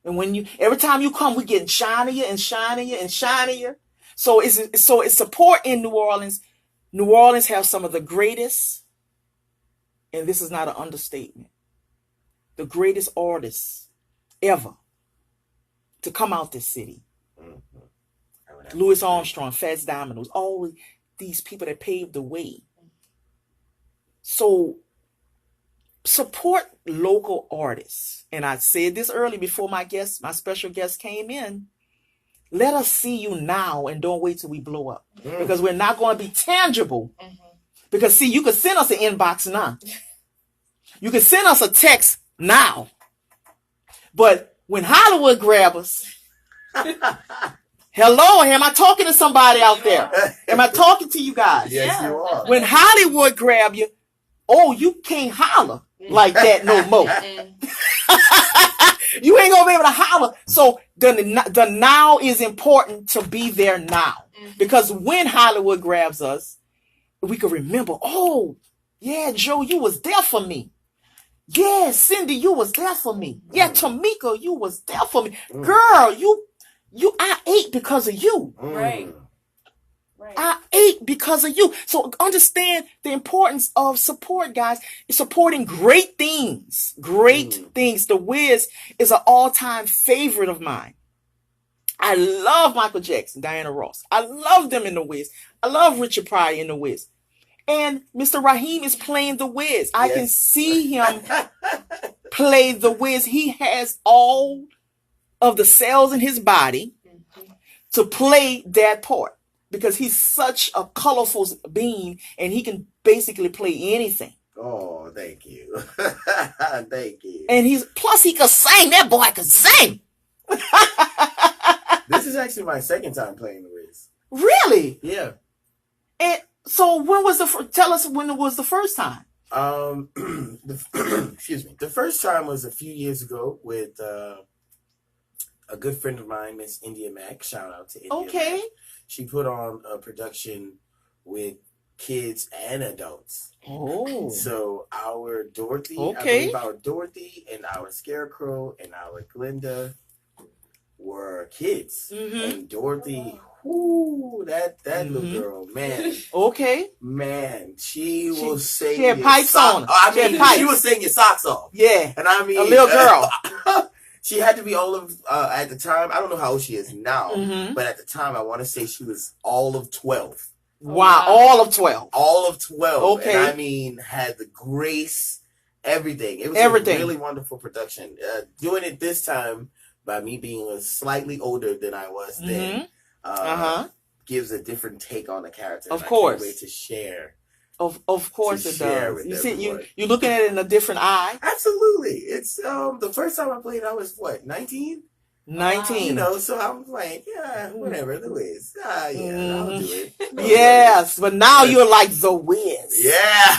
And every time you come, we get shinier and shinier and shinier. So it's support in New Orleans. New Orleans has some of the greatest, and this is not an understatement, the greatest artists ever to come out this city. Louis Armstrong, Fats Dominoes, all these people that paved the way. So support local artists. And I said this early before my special guest came in. Let us see you now and don't wait till we blow up. Because we're not going to be tangible. Because see, you can send us an inbox now. You can send us a text now. But when Hollywood grab us, hello, am I talking to somebody out there? Am I talking to you guys? Yes, you are. When Hollywood grab you, oh, you can't holler like that no more. You ain't gonna be able to holler. So the now is important to be there now. Because when Hollywood grabs us, we can remember, oh, yeah, Joe, you was there for me. Yeah, Cindy, you was there for me. Yeah, Tamika, you was there for me. Girl, I ate because of you. Right. I ate because of you. So understand the importance of support, guys. It's supporting great things. Great things. The Wiz is an all-time favorite of mine. I love Michael Jackson, Diana Ross. I love them in the Wiz. I love Richard Pryor in the Wiz. And Mr. Raheem is playing the Wiz. I can see him play the Wiz. He has all of the cells in his body to play that part. Because he's such a colorful being and he can basically play anything. Oh, thank you. Thank you. And plus he could sing. That boy could sing. This is actually my second time playing the Wiz. Really? Yeah. And so tell us when it was the first time. Excuse me. The first time was a few years ago with a good friend of mine, Miss India Mack. Shout out to India Mack. She put on a production with kids and adults. Oh. So our Dorothy, I believe our Dorothy and our Scarecrow and our Glinda were kids. And Dorothy, that little girl, man. Man, she will sing. She had pipes on. She was singing your socks off. Yeah. And I mean, a little girl. She had to be all of, at the time, I don't know how old she is now, but at the time, I want to say she was all of 12. Wow, all of 12. All of 12. Okay. And I mean, had the grace, everything. It was a really wonderful production. Doing it this time, by me being slightly older than I was then, gives a different take on the character. Of course. I can't wait to share. Of course it does. You see, you're looking at it in a different eye. Absolutely. It's the first time I played, I was what, 19? 19. You know, so I'm like, yeah, whatever, the Wiz. I'll do it. Yes, but now you're like the Wiz. Yeah,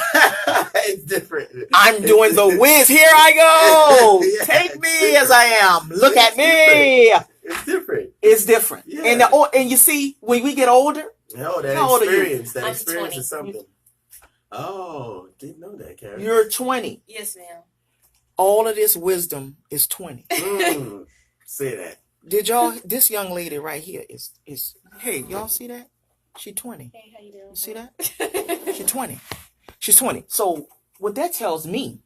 it's different. I'm doing the Wiz. Here I go. Yeah, take me as I am. Look at me. It's different. It's different. Yeah. And you see, when we get older, that experience is something. Oh, didn't know that, Karen. You're 20. Yes, ma'am. All of this wisdom is 20. Say that. Did y'all? This young lady right here is. Hey, y'all see that? She 20. Hey, how you doing? You see that? She 20. She's 20. So what that tells me,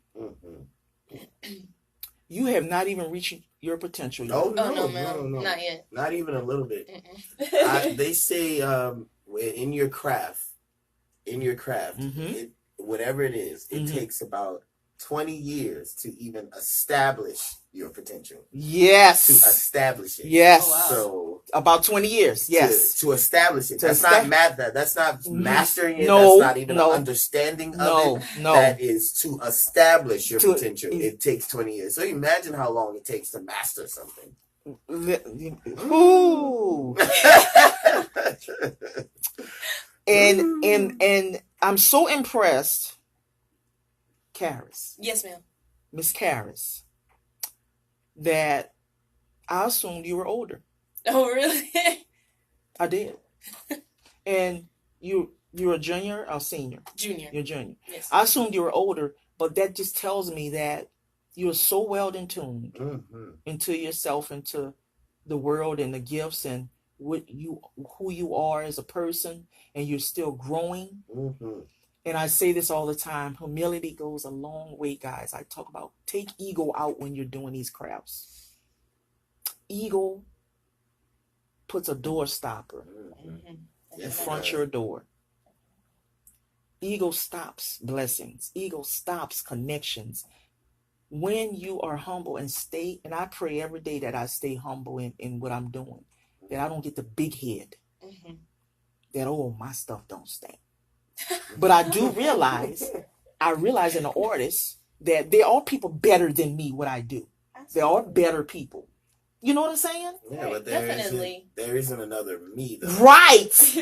you have not even reached your potential yet. Oh no, not yet. Not even a little bit. They say in your craft, whatever it is, it takes about 20 years to even establish your potential. Yes. To establish it. Yes. Oh, wow. So about 20 years. Yes. To establish it. That's not that's not mastering it. No. That's not even an understanding of it. No. That is to establish your potential. It takes 20 years. So imagine how long it takes to master something. Ooh. And I'm so impressed, Karis. Yes, ma'am. Miss Karis, that I assumed you were older. Oh, really? I did. And you're a junior or senior? Junior. You're junior. Yes. I assumed you were older, but that just tells me that you're so well in tune into yourself, into the world and the gifts and who you are as a person, and you're still growing. Mm-hmm. And I say this all the time: humility goes a long way, guys. I talk about take ego out when you're doing these crafts. Ego puts a door stopper in front of your door. Ego stops blessings. Ego stops connections. When you are humble and I pray every day that I stay humble in what I'm doing, that I don't get the big head, that, oh, my stuff don't stink. But I do realize, in the artist that there are people better than me what I do. There are better people. You know what I'm saying? Yeah, but there isn't another me, though. Right.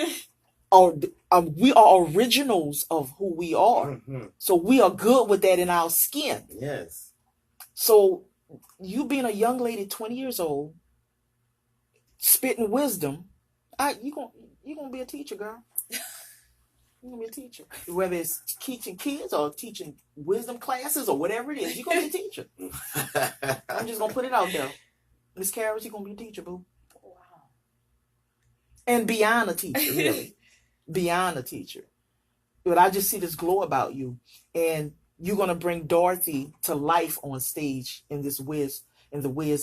We are originals of who we are. Mm-hmm. So we are good with that in our skin. Yes. So you being a young lady, 20 years old, spitting wisdom, you're gonna be a teacher, girl. You're gonna be a teacher. Whether it's teaching kids or teaching wisdom classes or whatever it is, you're gonna be a teacher. I'm just gonna put it out there. Miss Carroll, you're gonna be a teacher, boo. Wow. And beyond a teacher, really. Beyond a teacher. But I just see this glow about you. And you're gonna bring Dorothy to life on stage in the Wiz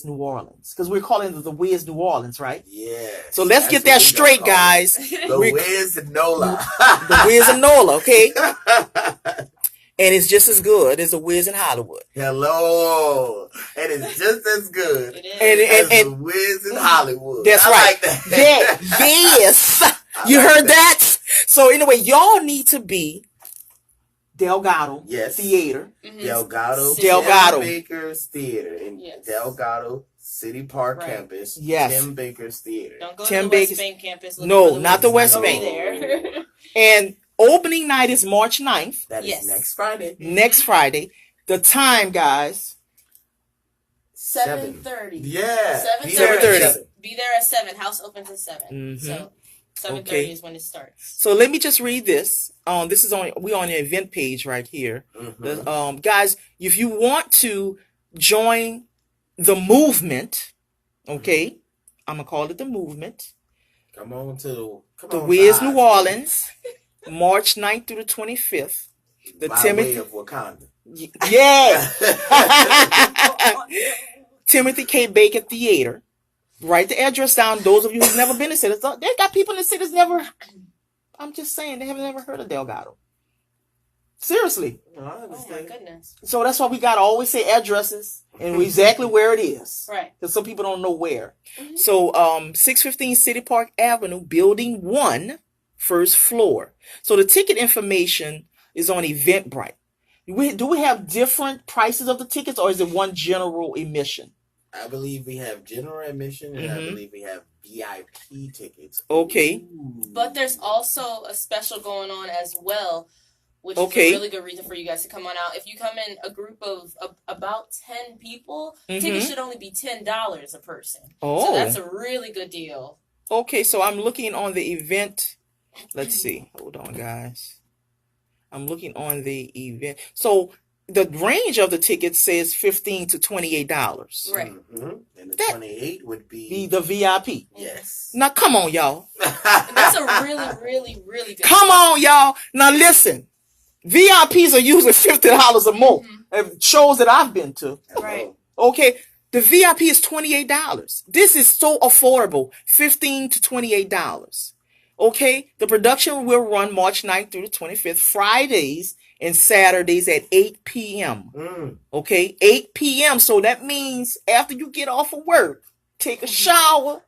New Orleans. Because we're calling it the Wiz New Orleans, right? Yeah. So let's get that straight, guys. The Wiz and Nola. The Wiz and Nola, okay? And it's just as good as the Wiz in Hollywood. Hello. And it's just as good as the Wiz in Hollywood. That's right. Like that. Yeah. Yes. You heard that? So anyway, y'all need to be Delgado Theater. Mm-hmm. Delgado Tim Baker's Theater in Delgado City Park campus. Yes. Tim Baker's Theater. Don't go to the West Bank campus. No, not the West Bank. There. And opening night is March 9th. That is next Friday. Next Friday. The time, guys. 7:30. Yeah. 7:30. Be there at 7. House opens at 7. Mm-hmm. So 7:30 is when it starts. So let me just read this. This is we're on the event page right here. Mm-hmm. Guys, if you want to join the movement, okay, I'm gonna call it the movement. Come on the Wiz New Orleans, March 9th through the 25th. The Timothy of Wakanda. Yeah. Timothy K. Baker Theater. Write the address down. Those of you who've never been to cities, they got people in the cities never. I'm just saying they haven't never heard of Delgado. Seriously. No, I understand. Oh my goodness. So that's why we gotta always say addresses and exactly where it is. Right. Because some people don't know where. Mm-hmm. So 615 City Park Avenue, Building 1, first floor. So the ticket information is on Eventbrite. Do we have different prices of the tickets, or is it one general admission? I believe we have general admission, and I believe we have VIP tickets. Okay. Ooh. But there's also a special going on as well, which is a really good reason for you guys to come on out. If you come in a group of about 10 people, tickets should only be $10 a person. Oh. So that's a really good deal. Okay, so I'm looking on the event. Let's see. Hold on, guys. I'm looking on the event. So the range of the tickets says $15 to $28. Right. Mm-hmm. And the 28 would be the VIP. Yes. Now, come on, y'all. That's a really, really, really good Come on, y'all. Now, listen. VIPs are usually $50 or more. Shows that I've been to. Right. Okay. The VIP is $28. This is so affordable. $15 to $28. Okay. The production will run March 9th through the 25th, Fridays and Saturdays at 8 p.m. Okay. 8 p.m. So that means after you get off of work, take a shower,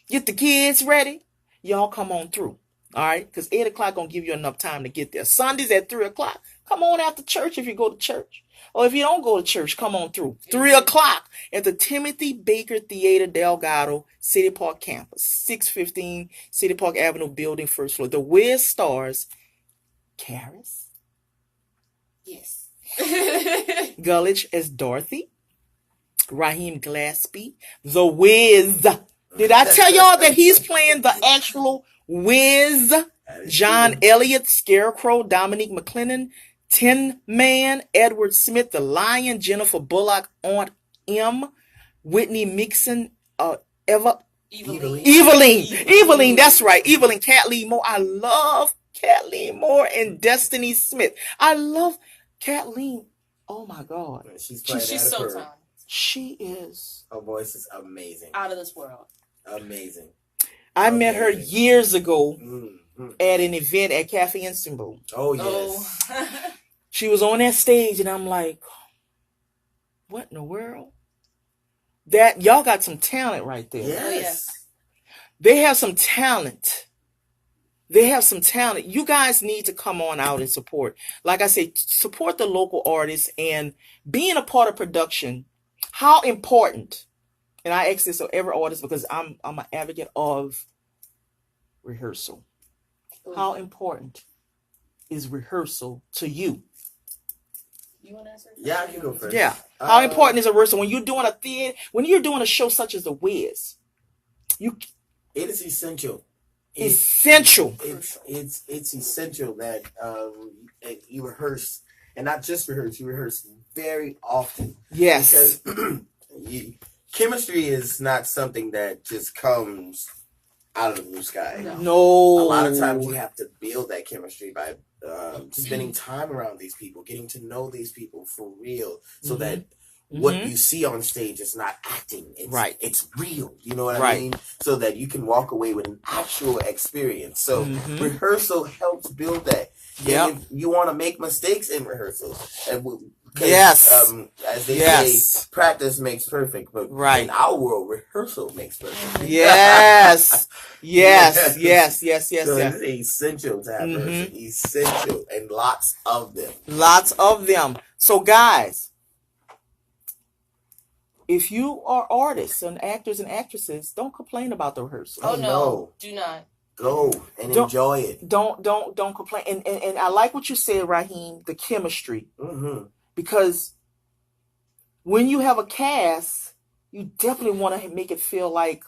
get the kids ready, y'all come on through. All right. Because 8 o'clock going to give you enough time to get there. Sundays at 3 o'clock. Come on after church if you go to church. Or if you don't go to church, come on through. 3 o'clock at the Timothy Baker Theater, Delgado City Park campus. 615 City Park Avenue building, first floor. The Wiz stars Karis. Yes. Gullich as Dorothy. Raheem Glaspie. The Wiz. Did I tell y'all that he's playing the actual Wiz? John Elliott, Scarecrow, Dominique McLennan, Tin Man, Edward Smith, the Lion, Jennifer Bullock, Aunt M, Whitney Mixon, Eva Eveline, that's right. Eveline, Kathleen Moore. I love Kathleen Moore and Destiny Smith. I love Kathleen. Oh my God. She's so talented. She is. Her voice is amazing. Out of this world. Amazing. I met her years ago at an event at Cafe Istanbul. Oh, yes. Oh. She was on that stage and I'm like, what in the world? That y'all got some talent right there. Yes. They have some talent. They have some talent. You guys need to come on out and support. Like I say, support the local artists and being a part of production. How important, and I ask this of every artist because I'm an advocate of rehearsal. Ooh. How important is rehearsal to you? You want to answer? Yeah, I can go first. Yeah. How important is a rehearsal when you're doing a theater, when you're doing a show such as the Wiz? It is essential. Essential. It's essential that you rehearse, and not just rehearse. You rehearse very often. Yes. Because chemistry is not something that just comes out of the blue sky. No. A lot of times you have to build that chemistry by spending time around these people, getting to know these people for real, so that what you see on stage is not acting. It's real. You know what I mean? So that you can walk away with an actual experience. So rehearsal helps build that. Yeah. If you want to make mistakes in rehearsal, as they say, practice makes perfect. But in our world, rehearsal makes perfect. Yes. Yes. So it's essential to have rehearsal. Essential, and lots of them. Lots of them. So guys, if you are artists and actors and actresses, don't complain about the rehearsal. Oh no, do not. Go and enjoy it. Don't complain. And I like what you said, Raheem, the chemistry. Because when you have a cast, you definitely want to make it feel like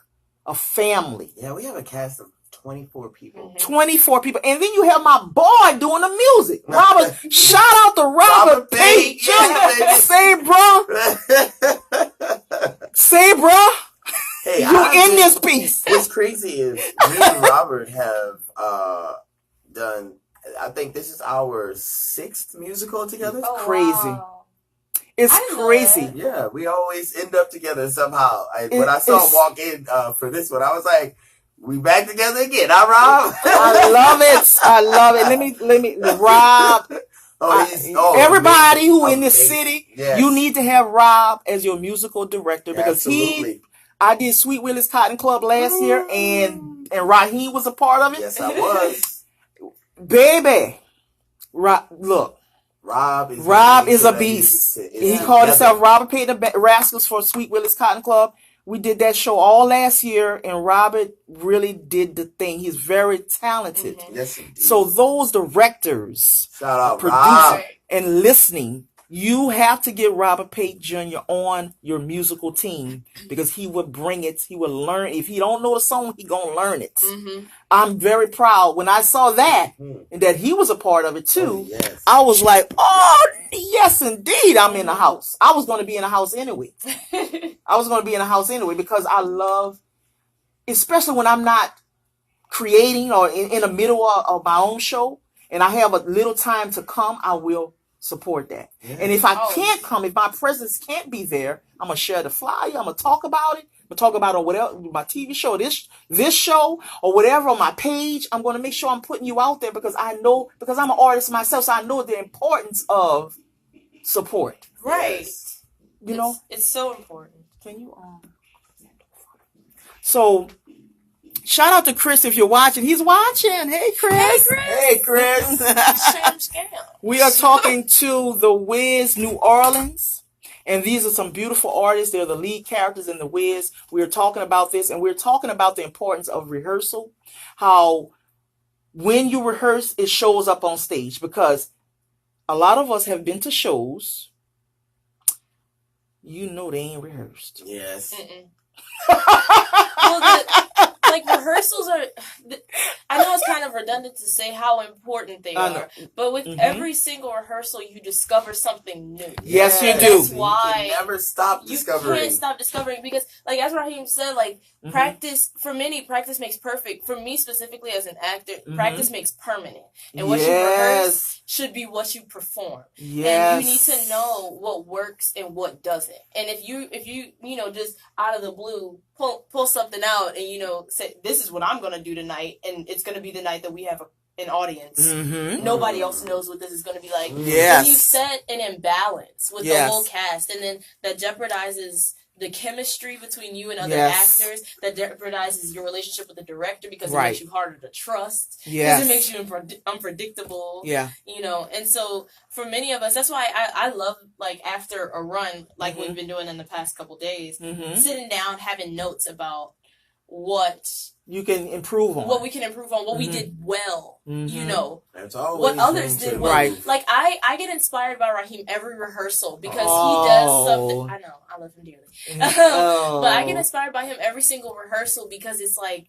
a family. Yeah, we have a cast of 24 people. 24 people. And then you have my boy doing the music. Robert, shout out to Robert Page Jr. Say, bro. Say, bro. Hey, you in this piece. What's crazy is me and Robert have done, I think this is our 6th musical together. It's crazy. Wow. It's crazy. Yeah, we always end up together somehow. When I saw him walk in for this one, I was like, we back together again, huh, Rob? I love it. Let me, Rob. Everybody who in this city, you need to have Rob as your musical director because I did Sweet Willie's Cotton Club last year, and Raheem was a part of it. Yes, I was. Baby, look. Rob is a beast. He called himself Robert Paid the Rascals for Sweet Willie's Cotton Club. We did that show all last year, and Robert really did the thing. He's very talented. Yes, indeed. So those directors, shout out, producing and listening, you have to get Robert Pate Jr. on your musical team because he would bring it. He would learn. If he don't know the song, he gonna learn it. I'm very proud. When I saw that and that he was a part of it too, I was like, oh, yes, indeed. I'm in the house. I was going to be in the house anyway. Because I love, especially when I'm not creating or in the middle of my own show and I have a little time to come, I will support that. And if I can't come, if my presence can't be there, I'm going to share the flyer. I'm going to talk about it. I'm going to talk about it on whatever, my TV show, this show or whatever on my page. I'm going to make sure I'm putting you out there because I know, because I'm an artist myself, so I know the importance of support. Right. You know? It's so important. Can you, so shout out to Chris if you're watching. He's watching. Hey, Chris. Hey, Chris. We are talking to the Wiz New Orleans. And these are some beautiful artists. They're the lead characters in the Wiz. We're talking about this, and we're talking about the importance of rehearsal. How when you rehearse, it shows up on stage. Because a lot of us have been to shows. You know they ain't rehearsed. Yes. Well, like rehearsals are. I know it's kind of redundant to say how important they are, but with every single rehearsal, you discover something new. Yes, you and do. That's why you can never stop discovering. You can't stop discovering because, like as Raheem said, like practice for many, practice makes perfect. For me specifically as an actor, practice makes permanent, and what you rehearse should be what you perform. Yes. And you need to know what works and what doesn't. And if you just out of the blue pull something out and say this is what I'm gonna do tonight, and it's gonna be the night that we have an audience. Nobody else knows what this is gonna be like. Yes. Then you set an imbalance with the whole cast, and then that jeopardizes the chemistry between you and other actors, that jeopardizes your relationship with the director because it makes you harder to trust. Because it makes you unpredictable. Yeah. And so for many of us, that's why I love, like, after a run, like we've been doing in the past couple days, sitting down, having notes about what you can improve on, what we can improve on, what we did well, That's always what others did well. Right. Like I get inspired by Raheem every rehearsal because he does something. I know, I love him dearly, but I get inspired by him every single rehearsal because it's like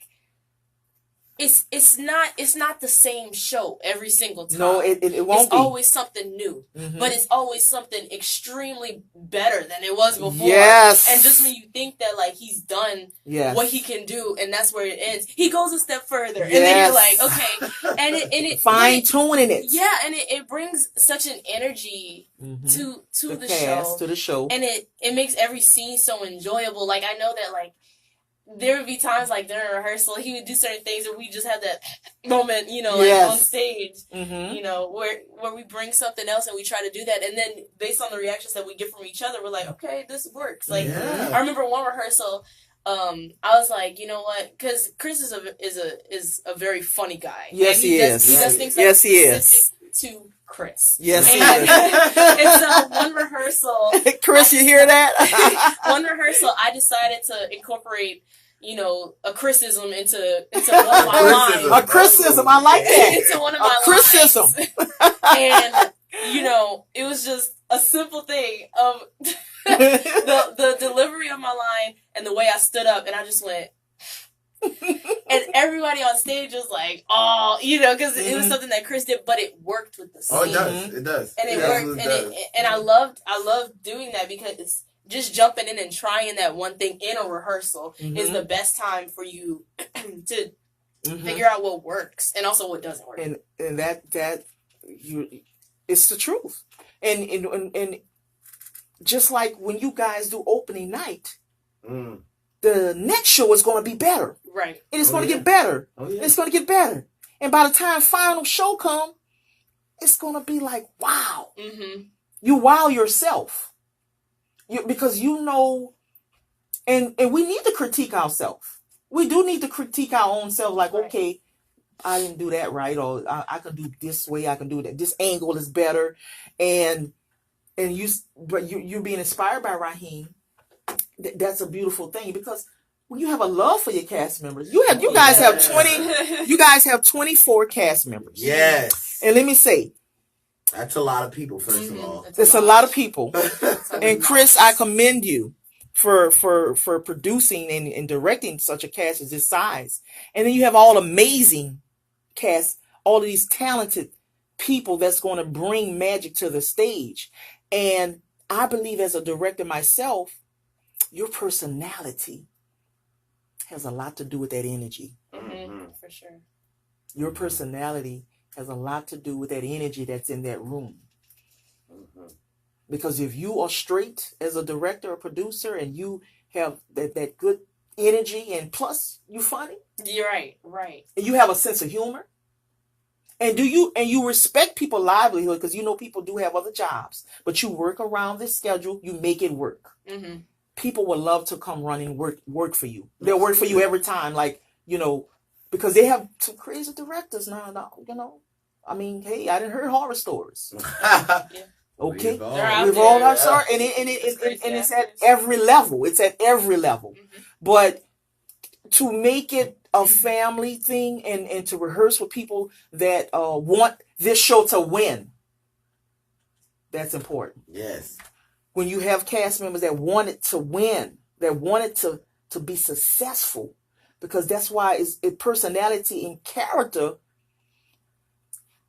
it's not the same show every single time. No, it won't. It's always something new, but it's always something extremely better than it was before. Yes. And just when you think that like he's done what he can do, and that's where it ends, he goes a step further, and then you're like, okay, and it fine tuning it. Yeah, and it brings such an energy to the cast, show, to the show, and it makes every scene so enjoyable. Like I know that like. There would be times like during rehearsal, he would do certain things, and we just have that moment, like on stage, where we bring something else and we try to do that, and then based on the reactions that we get from each other, we're like, okay, this works. Like I remember one rehearsal, I was like, you know what? Because Chris is a very funny guy. Yes, he is. He does things that are specific to Chris. Yes, and so one rehearsal, Chris, you hear that? One rehearsal, I decided to incorporate, a criticism into one of my lines. A criticism, I like that. Into one of my criticism. And it was just a simple thing of the delivery of my line and the way I stood up, and I just went. And everybody on stage was like, "Oh, because it was something that Chris did, but it worked with the scene. Oh, it does. It does. And it worked, and I loved doing that because it's just jumping in and trying that one thing in a rehearsal is the best time for you to figure out what works and also what doesn't work. And it's the truth. And just like when you guys do opening night. The next show is going to be better. Right. And it's going to get better. Oh, yeah. It's going to get better. And by the time final show come, it's going to be like, wow. You wow yourself. Because and we need to critique ourselves. We do need to critique our own self. Like, okay, I didn't do that right. Or I can do this way. I can do that. This angle is better. But you're being inspired by Raheem. That's a beautiful thing because when you have a love for your cast members, you guys have 24 cast members. Yes. And let me say, that's a lot of people. First of all, it's a lot of people. And Chris, I commend you for producing and directing such a cast as this size. And then you have all amazing cast, all of these talented people that's going to bring magic to the stage. And I believe as a director myself, your personality has a lot to do with that energy. For sure. Your personality has a lot to do with that energy that's in that room. Because if you are straight as a director or producer and you have that good energy and plus you funny. You're right. And you have a sense of humor. And you respect people's livelihood because people do have other jobs. But you work around this schedule, you make it work. People would love to come run and work for you. They'll work for you every time, because they have some crazy directors now. I mean, hey, I didn't hear horror stories. Okay, we've all our story, and it's at every level. It's at every level. But to make it a family thing and to rehearse with people that want this show to win, that's important. Yes. When you have cast members that want it to win, that want it to be successful, because that's why personality and character,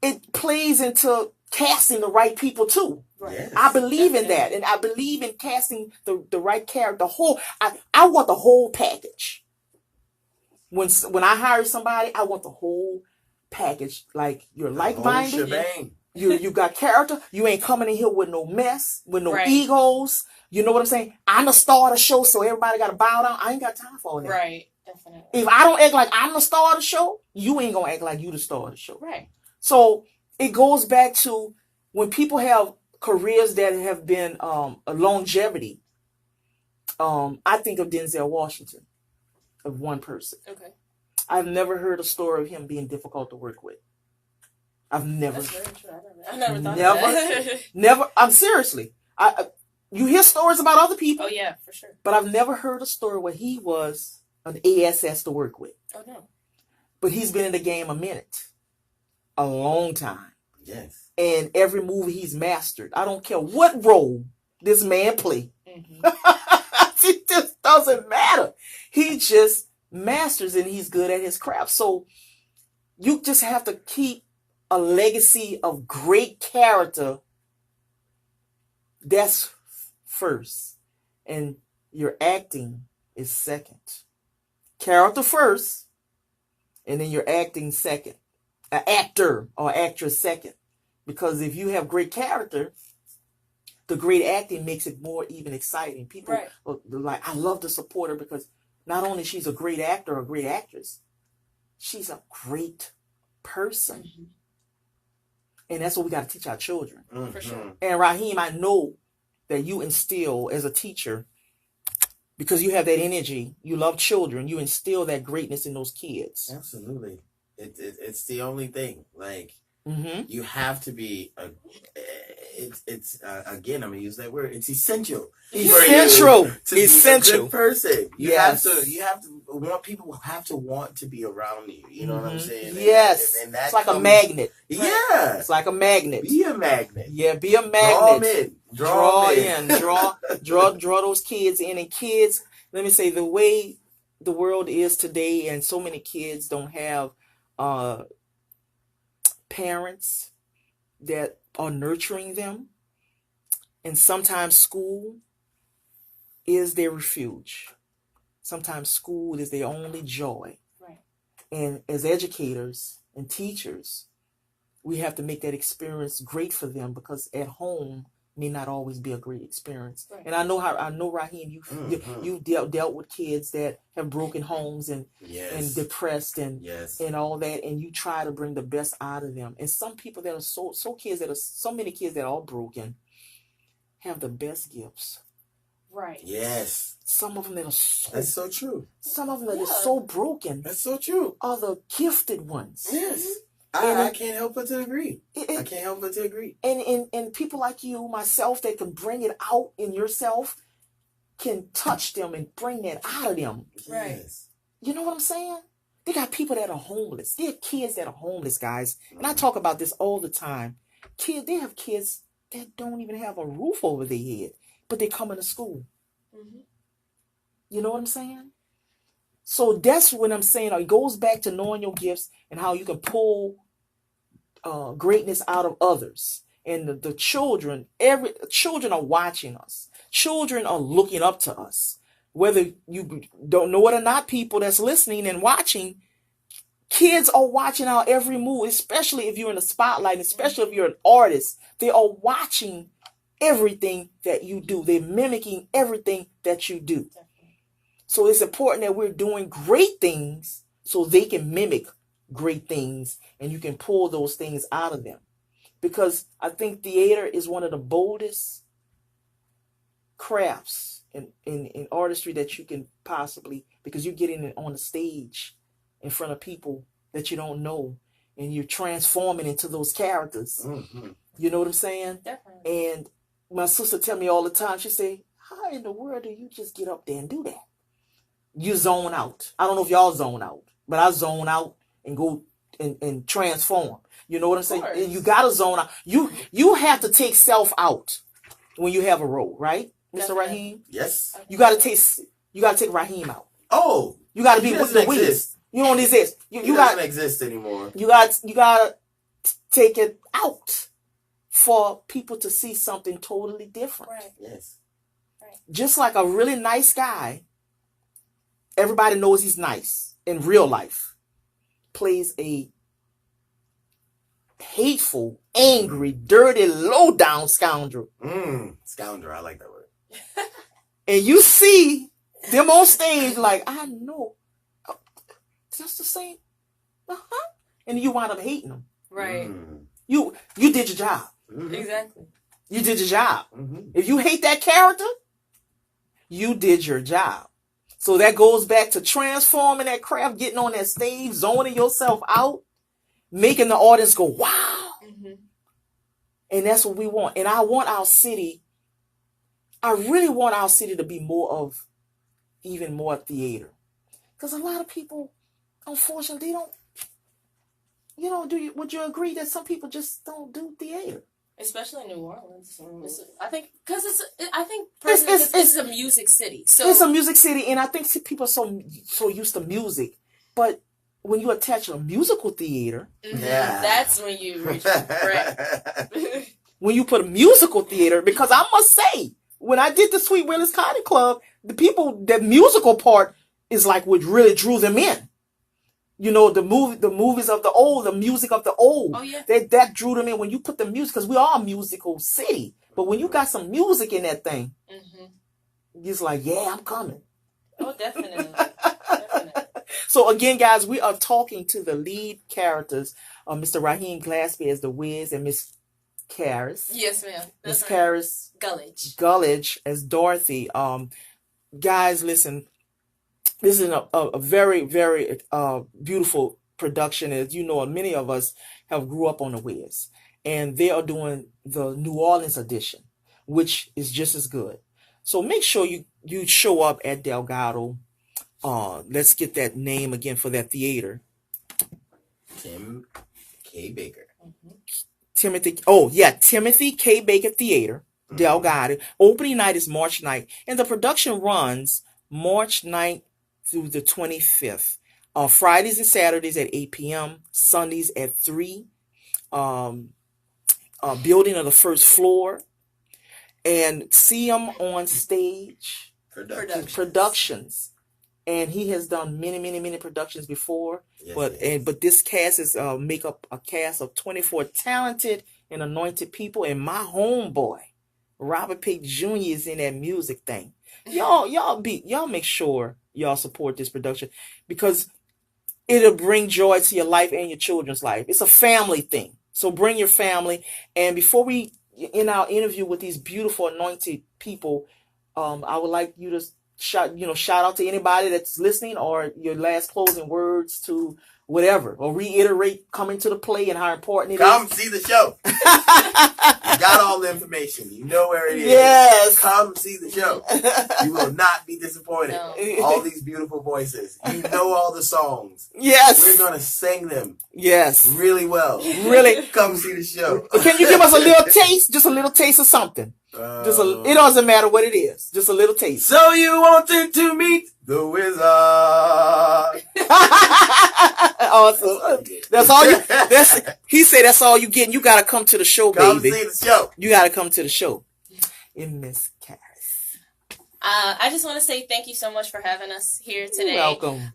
it plays into casting the right people too. Right. Yes. I believe in that, and I believe in casting the right character. I want the whole package. When I hire somebody, I want the whole package. Like, you're like-minded. Shebang. You got character. You ain't coming in here with no mess, with no Right. egos. You know what I'm saying? I'm the star of the show, so everybody got to bow down. I ain't got time for all that. Right. Definitely. If I don't act like I'm the star of the show, you ain't going to act like you the star of the show. Right. So it goes back to when people have careers that have been a longevity. I think of Denzel Washington, of one person. Okay. I've never heard a story of him being difficult to work with. I've never. That's very true. I never thought of that. Never. I'm seriously. You hear stories about other people. Oh yeah, for sure. But I've never heard a story where he was an ASS to work with. Oh no. But he's been in the game a long time. Yes. And every movie he's mastered. I don't care what role this man play. Mm-hmm. It just doesn't matter. He just masters and he's good at his craft. So you just have to keep a legacy of great character. That's first. And your acting is second. Character first. And then your acting second. An actor or actress second. Because if you have great character, the great acting makes it more even exciting. People are like, I love to support her because not only she's a great actor or a great actress, she's a great person. Mm-hmm. And that's what we got to teach our children. Mm-hmm. For sure. And Raheem, I know that you instill as a teacher, because you have that energy, you love children, you instill that greatness in those kids. Absolutely. It's the only thing. Like, mm-hmm. you have to be again, I'm gonna use that word. It's essential. Essential. To essential. Be a good person. You have to want people have to want to be around you. You know what I'm saying? Yes. And that it's like a magnet. Yeah. It's like a magnet. Be a magnet. Yeah, be a magnet. Draw in. Draw those kids in. And kids, let me say, the way the world is today, and so many kids don't have parents that are nurturing them, and sometimes school is their refuge. Sometimes school is their only joy. Right. And as educators and teachers, we have to make that experience great for them, because at home may not always be a great experience. Right. And I know Raheem, you dealt with kids that have broken homes and depressed and all that, and you try to bring the best out of them. And some people that are so many kids that are broken have the best gifts. Right. Yes. Some of them that are that's so true. Some of them that are so broken. That's so true. Are the gifted ones. Yes. I can't help but to agree. And people like you, myself, that can bring it out in yourself, can touch them and bring that out of them. Right. Yes. You know what I'm saying? They got people that are homeless. They have kids that are homeless, guys. And I talk about this all the time. They have kids that don't even have a roof over their head, but they come into school. Mm-hmm. You know what I'm saying? So that's what I'm saying. It goes back to knowing your gifts and how you can pull greatness out of others. And the children are watching us. Children are looking up to us. Whether you don't know it or not, people that's listening and watching, kids are watching our every move, especially if you're in the spotlight, especially if you're an artist. They are watching everything that you do. They're mimicking everything that you do. So it's important that we're doing great things so they can mimic great things, and you can pull those things out of them. Because I think theater is one of the boldest crafts in artistry that you can possibly, because you're getting on the stage in front of people that you don't know, and you're transforming into those characters. Mm-hmm. You know what I'm saying? Definitely. And my sister tell me all the time, she say, how in the world do you just get up there and do that? You zone out. I don't know if y'all zone out, but I zone out and go and transform. You know what I'm saying? And you gotta zone out. You have to take self out when you have a role, right, Mr. Raheem? Yes. You gotta take Raheem out. Oh, You got to be He with the doesn't Wiz. exist. You don't exist. He doesn't exist anymore. You got to take it out for people to see something totally different. Right. Yes. Right. Just like a really nice guy, everybody knows he's nice in real life, plays a hateful, angry, dirty, low-down scoundrel. Scoundrel, I like that word. And you see them on stage like, I know. Oh, that's the same. Uh-huh. And you wind up hating them. Right. You did your job. Exactly. You did your job. If you hate that character, you did your job. So that goes back to transforming that craft, getting on that stage, zoning yourself out, making the audience go, wow. And that's what we want. And I really want our city to be even more theater. Because a lot of people, unfortunately, would you agree that some people just don't do theater? Especially in New Orleans. I think, because it's a music city. So it's a music city, and I think people are so used to music. But when you attach a musical theater, that's when you reach right. When you put a musical theater, because I must say, when I did the Sweet Willis Comedy Club, the musical part is like what really drew them in. You know, the movies of the old, the music of the old. Oh, yeah. That drew them in when you put the music, because we are a musical city. But when you got some music in that thing, it's like, yeah, I'm coming. Oh, definitely. So again, guys, we are talking to the lead characters, Mr. Raheem Glaspie as the Wiz and Miss Karis. Yes, ma'am. Miss Karis Gullidge as Dorothy. Guys, listen. This is a very, very beautiful production. As you know, many of us have grew up on the Wiz. And they are doing the New Orleans edition, which is just as good. So make sure you show up at Delgado. Let's get that name again for that theater. Tim K. Baker. Timothy K. Baker Theater, Delgado. Opening night is March 9th. And the production runs March 9th through the 25th. Fridays and Saturdays at 8 p.m. Sundays at 3. Building on the first floor. And see him on stage. Productions. And he has done many, many, many productions before. Yes, but this cast is make up a cast of 24 talented and anointed people. And my homeboy, Robert Pick Jr. is in that music thing. Y'all make sure y'all support this production, because it'll bring joy to your life and your children's life. It's a family thing. So bring your family. And before we in our interview with these beautiful anointed people, I would like you to shout out to anybody that's listening, or your last closing words to whatever, or reiterate coming to the play and how important it is. Come see the show. You got all the information. You know where it is. Yes. Come see the show. You will not be disappointed. No. All these beautiful voices. You know all the songs. Yes. We're going to sing them. Yes. Really well. Really. Come see the show. Can you give us a little taste? Just a little taste of something. It doesn't matter what it is. Just a little taste. So you wanted to meet the wizard. Awesome. That's all you. He said that's all you get. You gotta come to the show, baby. Come see the show. You gotta come to the show. And Miss Karis. I just want to say thank you so much for having us here today. You're welcome.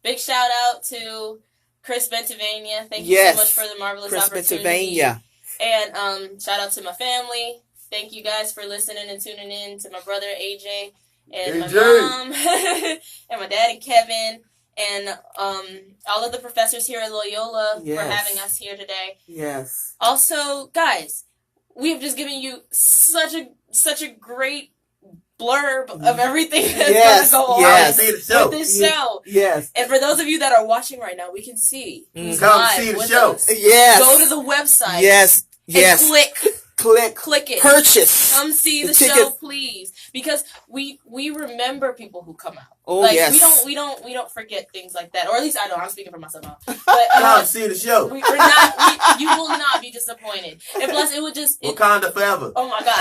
Big shout out to Chris Pennsylvania. Thank you so much for the marvelous opportunity. Pennsylvania. And shout out to my family. Thank you guys for listening and tuning in, to my brother AJ and my mom and my dad and Kevin and all of the professors here at Loyola for having us here today. Yes. Also, guys, we have just given you such a great blurb of everything that's going to go on with this show. Yes. And for those of you that are watching right now, we can see who's Come live see the with show. us. Yes. Go to the website. Yes. And click it. Purchase. Come see the show, please, because we remember people who come out. Oh, yes. We don't forget things like that, or at least I don't. I'm speaking for myself now. But come see the show. You will not be disappointed. And plus, it would just Wakanda forever. Oh my gosh,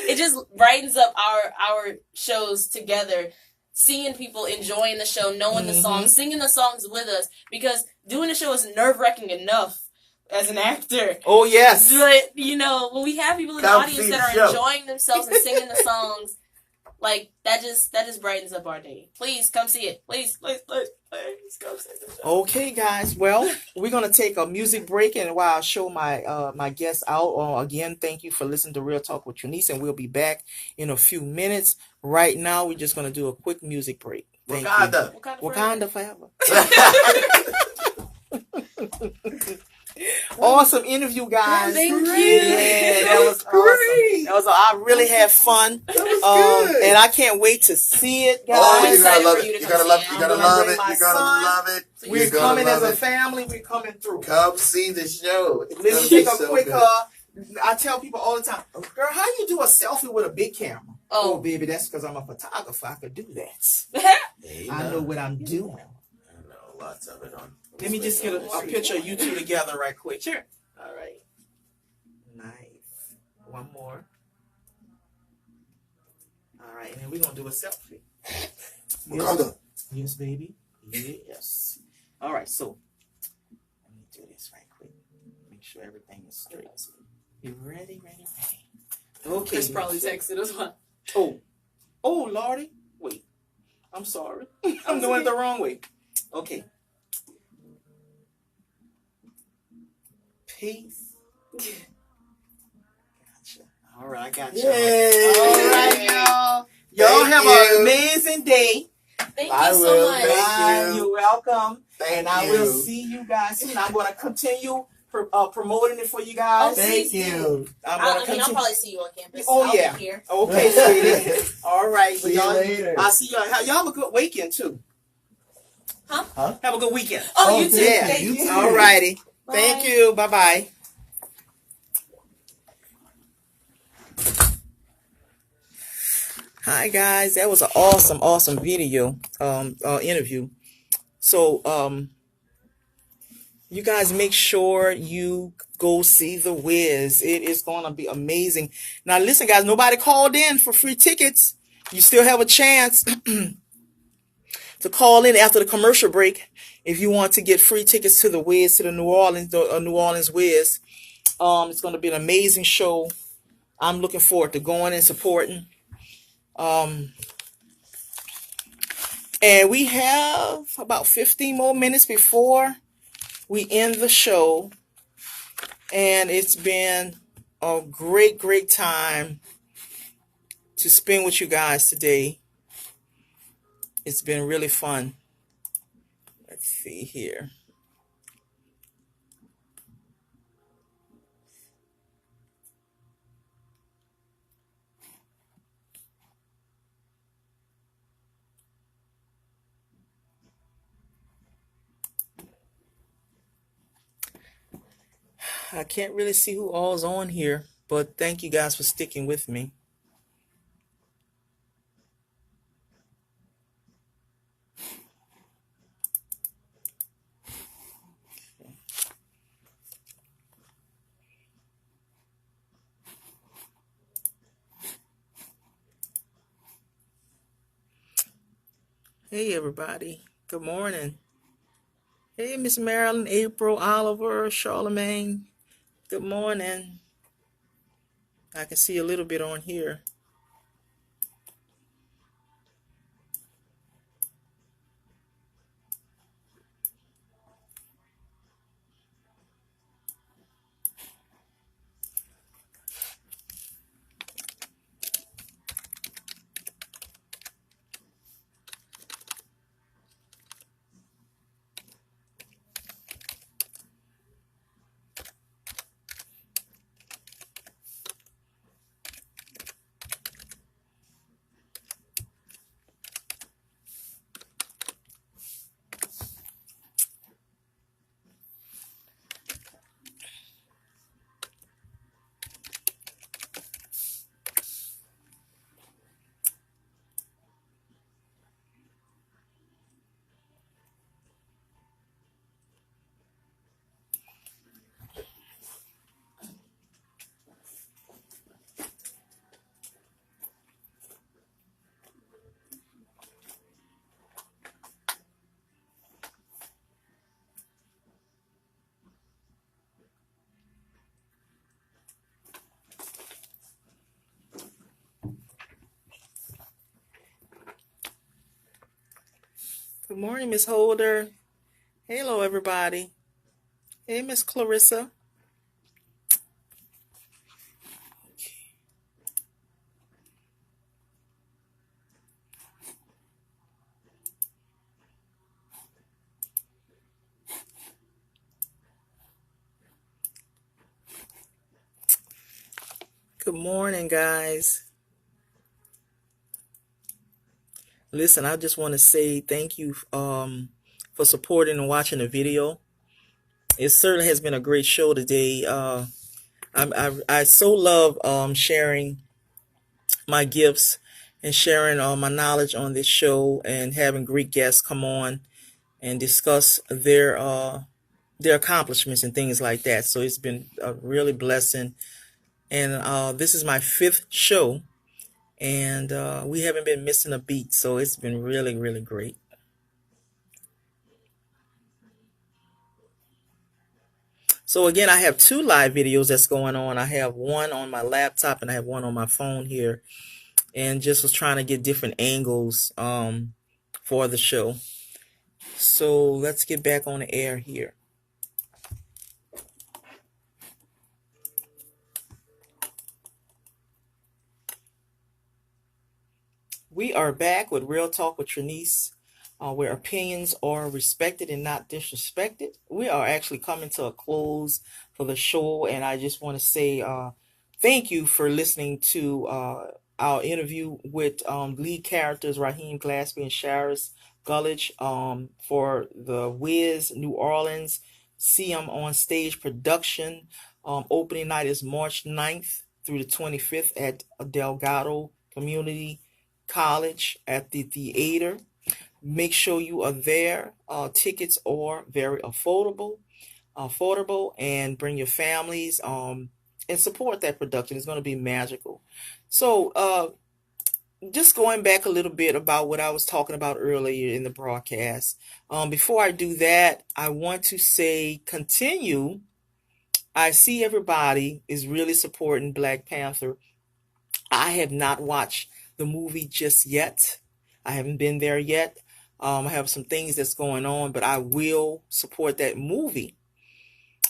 it just brightens up our shows together seeing people enjoying the show, knowing the songs, singing the songs with us, because doing the show is nerve-wracking enough as an actor. Oh, yes. But, you know, when we have people in the audience that are enjoying themselves and singing the songs, like, that just brightens up our day. Please, come see it. Please come see the show. Okay, guys. Well, we're going to take a music break, and while I show my guests out, again, thank you for listening to Real Talk with Trinese, and we'll be back in a few minutes. Right now, we're just going to do a quick music break. Thank you. Wakanda forever. Awesome interview, guys. Thank you. Yeah, that was great. Awesome. I really had fun. That was good. And I can't wait to see it, guys. Oh, you're excited gonna love for you it. to You're come gonna love see it. it. You're gonna I'm gonna love bring it. my You're gonna son. love it. We're You're gonna coming as love a it. family. We're coming through. Come see the show. It's Let me gonna take be a so quick. good. I tell people all the time, girl, how you do a selfie with a big camera? Oh. Baby, that's because I'm a photographer. I could do that. Hey, I know what I'm doing. I know lots of it on. Let me just get a picture of you two together right quick. Sure. All right. Nice. One more. All right, and then we're going to do a selfie. Wakanda. Yes, baby. Yes. All right, so let me do this right quick. Make sure everything is straight. You ready? Okay. Chris probably texted as well. Oh, Lordy. Wait. I'm sorry. I'm doing it the wrong way. Okay. Peace. Gotcha. All right, I got you. Yay. All right, y'all. Y'all have an amazing day. Thank I you so will. much. Thank Bye. you. You're welcome. Thank And I will see you guys soon. I'm going to continue promoting it for you guys. Oh, Thank you. I'll probably see you on campus. Oh, I'll yeah. be here. Okay, sweetie. All right. See you y'all, later. I'll see y'all. Y'all have a good weekend, too. Huh? Have a good weekend. Oh, you too. Yeah. Thank you. All righty. Bye. Thank you. Bye-bye. Hi, guys. That was an awesome video, interview. So, you guys make sure you go see the Wiz. It is going to be amazing. Now, listen, guys, nobody called in for free tickets. You still have a chance to call in after the commercial break if you want to get free tickets to the Wiz, to the New Orleans Wiz. It's going to be an amazing show. I'm looking forward to going and supporting. And we have about 15 more minutes before we end the show. And it's been a great time to spend with you guys today. It's been really fun. Let's see here. I can't really see who all's on here, but thank you guys for sticking with me. Hey, everybody. Good morning. Hey, Miss Marilyn, April, Oliver, Charlemagne. Good morning. I can see a little bit on here. Good morning, Miss Holder. Hello, everybody. Hey, Miss Clarissa. Good morning, guys. Listen, I just want to say thank you for supporting and watching the video. It certainly has been a great show today. I so love sharing my gifts and sharing my knowledge on this show and having great guests come on and discuss their accomplishments and things like that. So it's been a really blessing. And this is my fifth show, and we haven't been missing a beat. So it's been really, really great. So again, I have two live videos that's going on. I have one on my laptop and I have one on my phone here, and just was trying to get different angles for the show. So let's get back on the air here. We are back with Real Talk with Trinese, where opinions are respected and not disrespected. We are actually coming to a close for the show, and I just want to say thank you for listening to our interview with lead characters Raheem Glaspie and Sharis Gullidge for the Wiz New Orleans See 'em on Stage production. Opening night is March 9th through the 25th at Delgado Community College at the theater. Make sure you are there. Tickets are very affordable, and bring your families and support that production. It's going to be magical. So just going back a little bit about what I was talking about earlier in the broadcast. Before I do that, I want to say continue. I see everybody is really supporting Black Panther. I have not watched the movie just yet. I haven't been there yet. I have some things that's going on, but I will support that movie.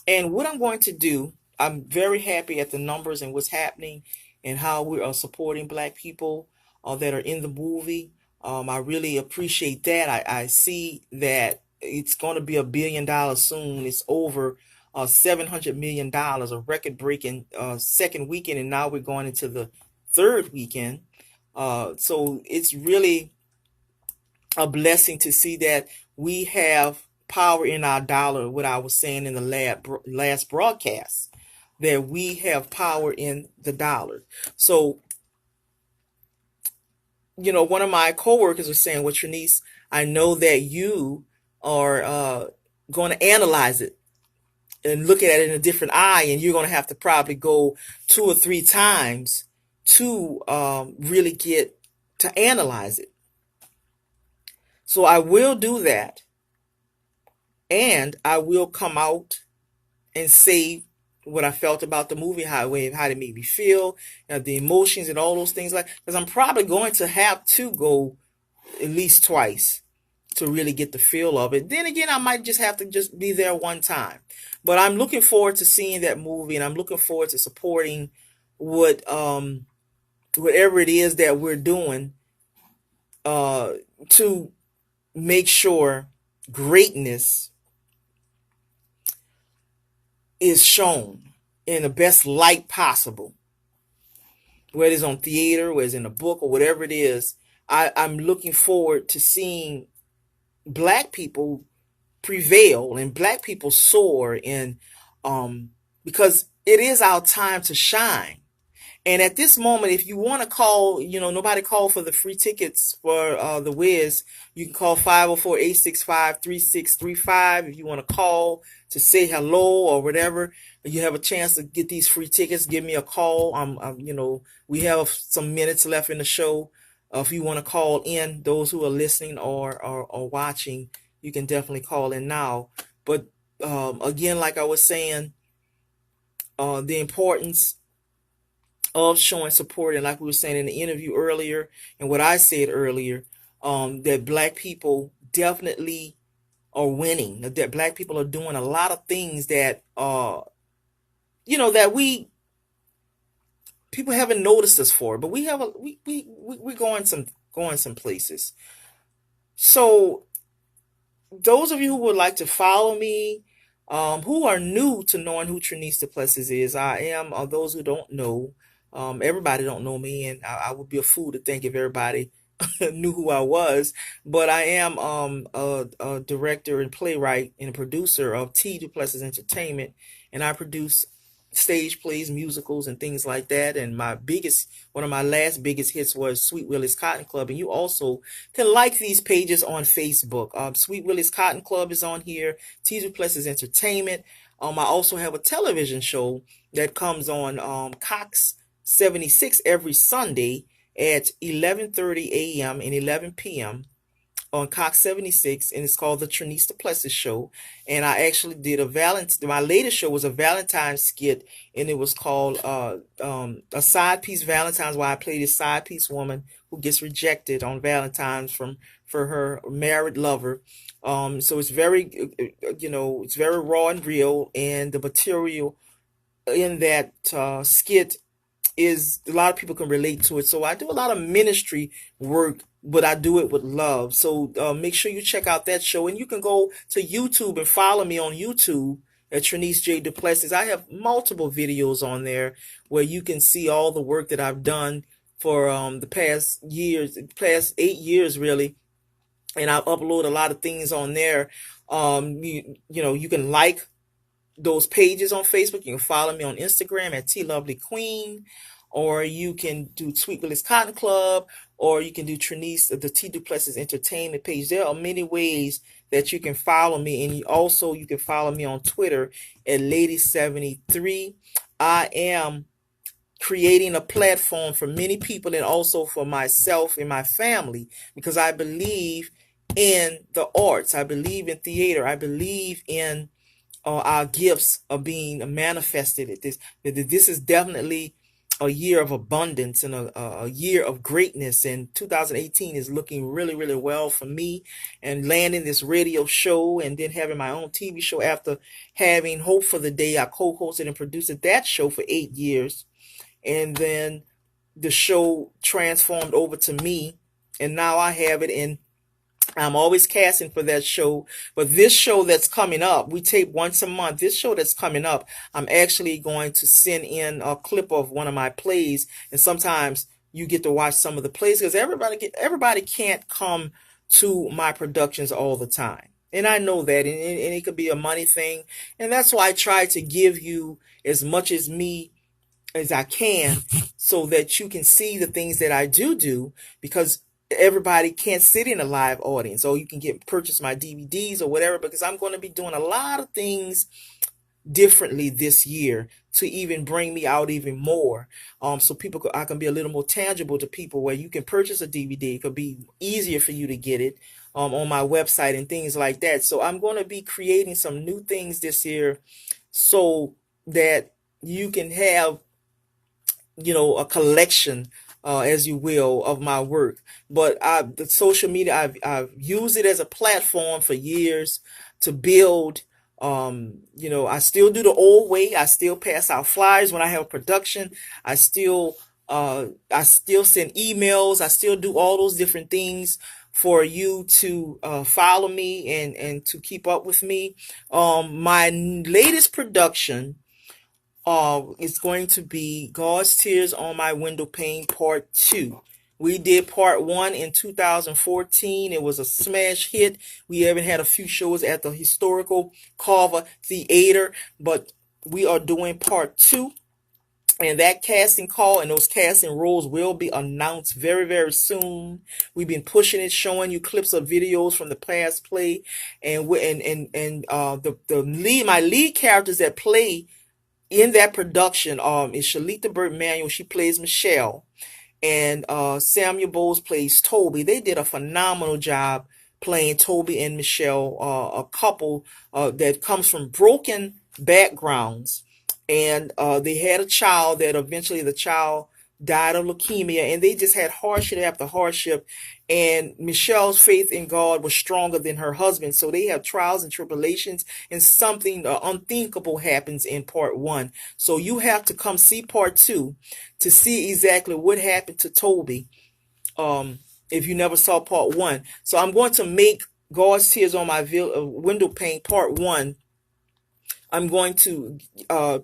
And what I'm going to do, I'm very happy at the numbers and what's happening and how we are supporting Black people that are in the movie. I really appreciate that. I see that it's going to be $1 billion soon. It's over $700 million, a record-breaking second weekend, and now we're going into the third weekend. So it's really a blessing to see that we have power in our dollar, what I was saying in the last broadcast, that we have power in the dollar. So, one of my coworkers was saying, well, Trinese, I know that you are going to analyze it and look at it in a different eye, and you're going to have to probably go 2 or 3 times to really get to analyze it. So I will do that, and I will come out and say what I felt about the movie, how it made me feel, the emotions and all those things, because I'm probably going to have to go at least twice to really get the feel of it. Then again, I might just have to just be there one time. But I'm looking forward to seeing that movie, and I'm looking forward to supporting whatever it is that we're doing to make sure greatness is shown in the best light possible, whether it's on theater, whether it's in a book, or whatever it is. I'm looking forward to seeing Black people prevail and Black people soar, and because it is our time to shine. And at this moment, if you want to call, nobody called for the free tickets for the Wiz. You can call 504-865-3635 if you want to call to say hello or whatever. You have a chance to get these free tickets. Give me a call. We have some minutes left in the show. If you want to call in, those who are listening or watching, you can definitely call in now. But again, like I was saying, the importance of showing support, and like we were saying in the interview earlier, and what I said earlier, that Black people definitely are winning. That black people are doing a lot of things that that people haven't noticed us for, but we have we're going some places. So those of you who would like to follow me, who are new to knowing who Trinese Duplessis is, I am. Those who don't know, everybody don't know me, and I would be a fool to think if everybody knew who I was. But I am a director and playwright and a producer of T. Duplessis Entertainment, and I produce stage plays, musicals, and things like that. And one of my last biggest hits was Sweet Willie's Cotton Club. And you also can like these pages on Facebook. Sweet Willie's Cotton Club is on here. T. Duplessis Entertainment. I also have a television show that comes on Cox 76 every Sunday at 11:30 a.m. and 11 p.m. on Cox 76, and it's called the Trinese Duplessis Show. And I actually did my latest show was a Valentine's skit, and it was called a side piece Valentine's, where I played a side piece woman who gets rejected on Valentine's for her married lover. So it's very it's very raw and real, and the material in that skit is a lot of people can relate to it. So I do a lot of ministry work, but I do it with love. So make sure you check out that show, and you can go to YouTube and follow me on YouTube at Trinese J. Duplessis. I have multiple videos on there where you can see all the work that I've done for the past 8 years really, and I upload a lot of things on there. You can like those pages on Facebook. You can follow me on Instagram at T Lovely Queen, or you can do Sweet Willie's Cotton Club, or you can do the T Duplessis Entertainment page. There are many ways that you can follow me, and you can follow me on Twitter at Lady73. I am creating a platform for many people and also for myself and my family, because I believe in the arts. I believe in theater. I believe in our gifts are being manifested at this. This is definitely a year of abundance and a year of greatness. And 2018 is looking really, really well for me, and landing this radio show and then having my own TV show after having Hope for the Day. I co-hosted and produced that show for 8 years. And then the show transformed over to me, and now I have it in. I'm always casting for that show, but this show that's coming up, we tape once a month. This show that's coming up, I'm actually going to send in a clip of one of my plays, and sometimes you get to watch some of the plays, because everybody can't come to my productions all the time, and I know that, and it could be a money thing, and that's why I try to give you as much as me as I can, so that you can see the things that I do, because everybody can't sit in a live audience, or you can purchase my DVDs or whatever, because I'm going to be doing a lot of things differently this year to even bring me out even more. So I can be a little more tangible to people, where you can purchase a DVD. It could be easier for you to get it on my website and things like that. So I'm going to be creating some new things this year, so that you can have a collection, as you will, of my work. But the social media, I've used it as a platform for years to build. I still do the old way. I still pass out flyers when I have a production. I still send emails. I still do all those different things for you to follow me and to keep up with me. My latest production is going to be God's Tears on My Window Pane Part 2. We did Part 1 in 2014. It was a smash hit. We even had a few shows at the historical Carver Theater, but we are doing Part 2. And that casting call and those casting roles will be announced very, very soon. We've been pushing it, showing you clips of videos from the past play, and my lead characters that play in that production is Shalita Burt Manuel. She plays Michelle, and Samuel Bowles plays Toby. They did a phenomenal job playing Toby and Michelle, a couple that comes from broken backgrounds, and they had a child that eventually the child died of leukemia, and they just had hardship after hardship. And Michelle's faith in God was stronger than her husband. So they have trials and tribulations, and something unthinkable happens in part one. So you have to come see part two to see exactly what happened to Toby. If you never saw part one. So I'm going to make God's Tears on My Window Pane part one. I'm going to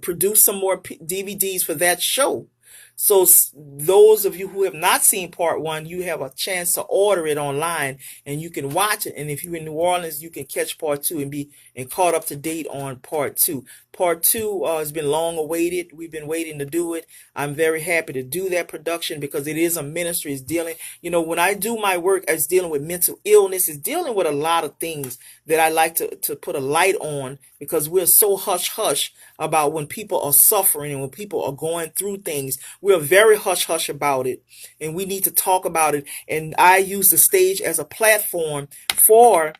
produce some more DVDs for that show. So those of you who have not seen part one, you have a chance to order it online and you can watch it. And if you're in New Orleans, you can catch part two and be caught up to date on part two. Part two has been long awaited. We've been waiting to do it. I'm very happy to do that production because it is a ministry. It's dealing, when I do my work, it's dealing with mental illness. It's dealing with a lot of things that I like to put a light on, because we're so hush-hush about when people are suffering and when people are going through things. We're very hush-hush about it, and we need to talk about it. And I use the stage as a platform for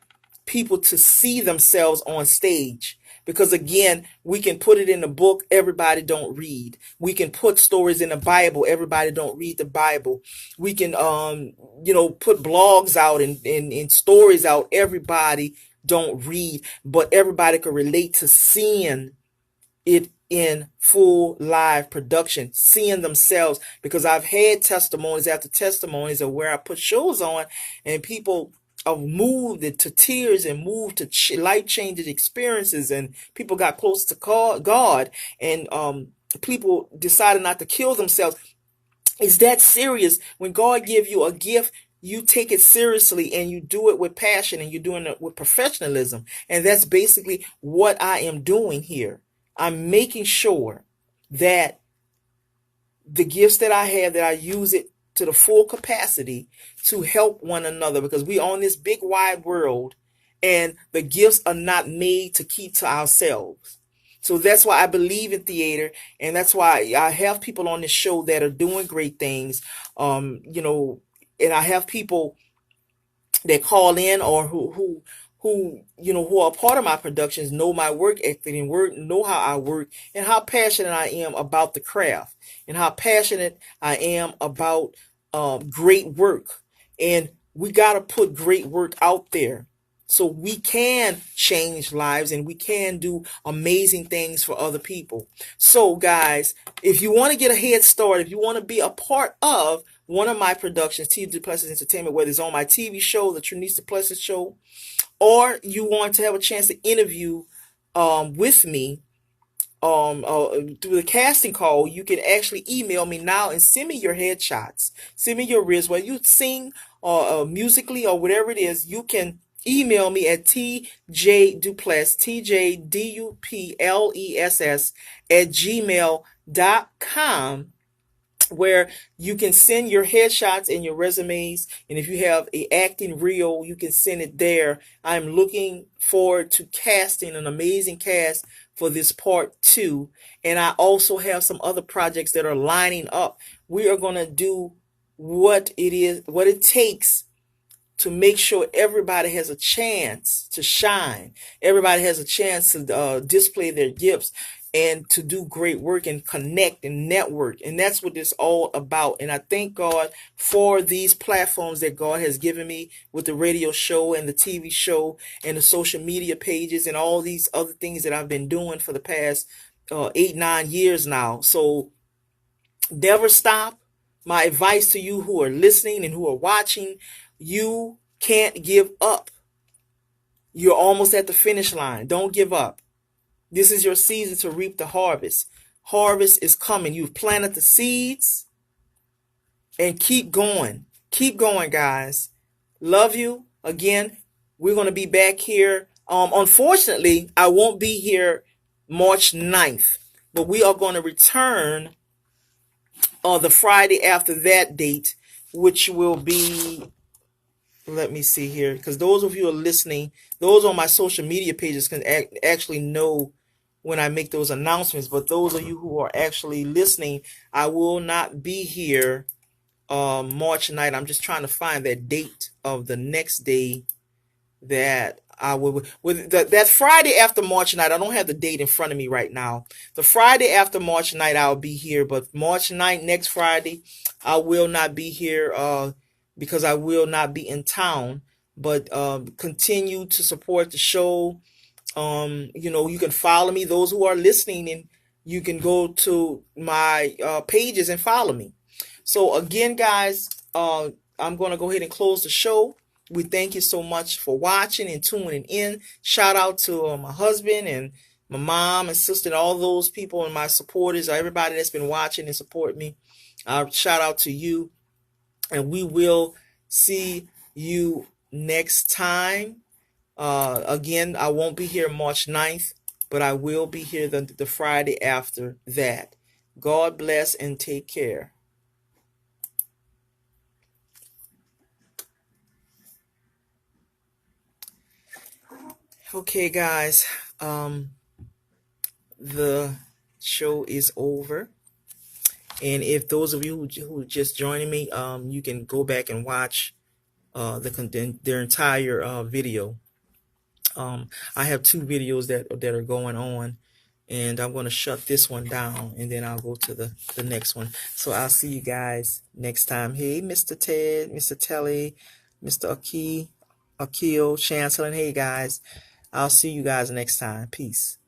people to see themselves on stage. Because again, we can put it in the book, everybody don't read. We can put stories in the Bible, everybody don't read the Bible. We can, put blogs out and stories out, everybody don't read. But everybody can relate to seeing it in full live production, seeing themselves. Because I've had testimonies after testimonies of where I put shows on and people are moved to tears and moved to life-changing experiences, and people got close to God, and people decided not to kill themselves. It's that serious. When God gives you a gift, you take it seriously and you do it with passion, and you're doing it with professionalism. And that's basically what I am doing here. I'm making sure that the gifts that I have, that I use it to the full capacity to help one another, because we on this big wide world and the gifts are not made to keep to ourselves. So that's why I believe in theater, and that's why I have people on this show that are doing great things. And I have people that call in or who are part of my productions, know my work ethic and know how I work and how passionate I am about the craft and how passionate I am about great work. And we got to put great work out there so we can change lives and we can do amazing things for other people. So guys, if you want to get a head start, if you want to be a part of one of my productions, T. Duplessis Entertainment, whether it's on my TV show, the Trinese Duplessis Show, or you want to have a chance to interview with me through the casting call, you can actually email me now and send me your headshots. Send me your reels, whether you sing or musically or whatever it is. You can email me at tjdupless, TJDUPLESS @gmail.com, where you can send your headshots and your resumes. And if you have a acting reel, you can send it there. I'm looking forward to casting an amazing cast for this part two. And I also have some other projects that are lining up. We are going to do what it takes to make sure everybody has a chance to shine. Everybody has a chance to display their gifts and to do great work and connect and network. And that's what it's all about. And I thank God for these platforms that God has given me with the radio show and the TV show and the social media pages and all these other things that I've been doing for the past 8-9 years now. So never stop. My advice to you who are listening and who are watching, you can't give up. You're almost at the finish line. Don't give up. This is your season to reap the harvest. Harvest is coming. You've planted the seeds, and keep going. Keep going, guys. Love you. Again, we're going to be back here. Unfortunately, I won't be here March 9th, but we are going to return the Friday after that date, which will be, let me see here, because those of you who are listening, those on my social media pages can actually know when I make those announcements. But those of you who are actually listening, I will not be here March 9th. I'm just trying to find that date of the next day that I will with that Friday after March night. I don't have the date in front of me right now. The Friday after March night, I'll be here, but March 9th, next Friday, I will not be here because I will not be in town. But continue to support the show. You can follow me. Those who are listening, and you can go to my pages and follow me. So again, guys, I'm going to go ahead and close the show. We thank you so much for watching and tuning in. Shout out to my husband and my mom and sister and all those people and my supporters, everybody that's been watching and support me. Shout out to you. And we will see you next time. Again, I won't be here March 9th, but I will be here the Friday after that. God bless and take care. Okay, guys, the show is over. And if those of you who just joining me, you can go back and watch their entire video. I have 2 videos that are going on, and I'm going to shut this one down, and then I'll go to the next one. So I'll see you guys next time. Hey, Mr. Ted, Mr. Telly, Mr. Akil, Chancellor, and hey, guys. I'll see you guys next time. Peace.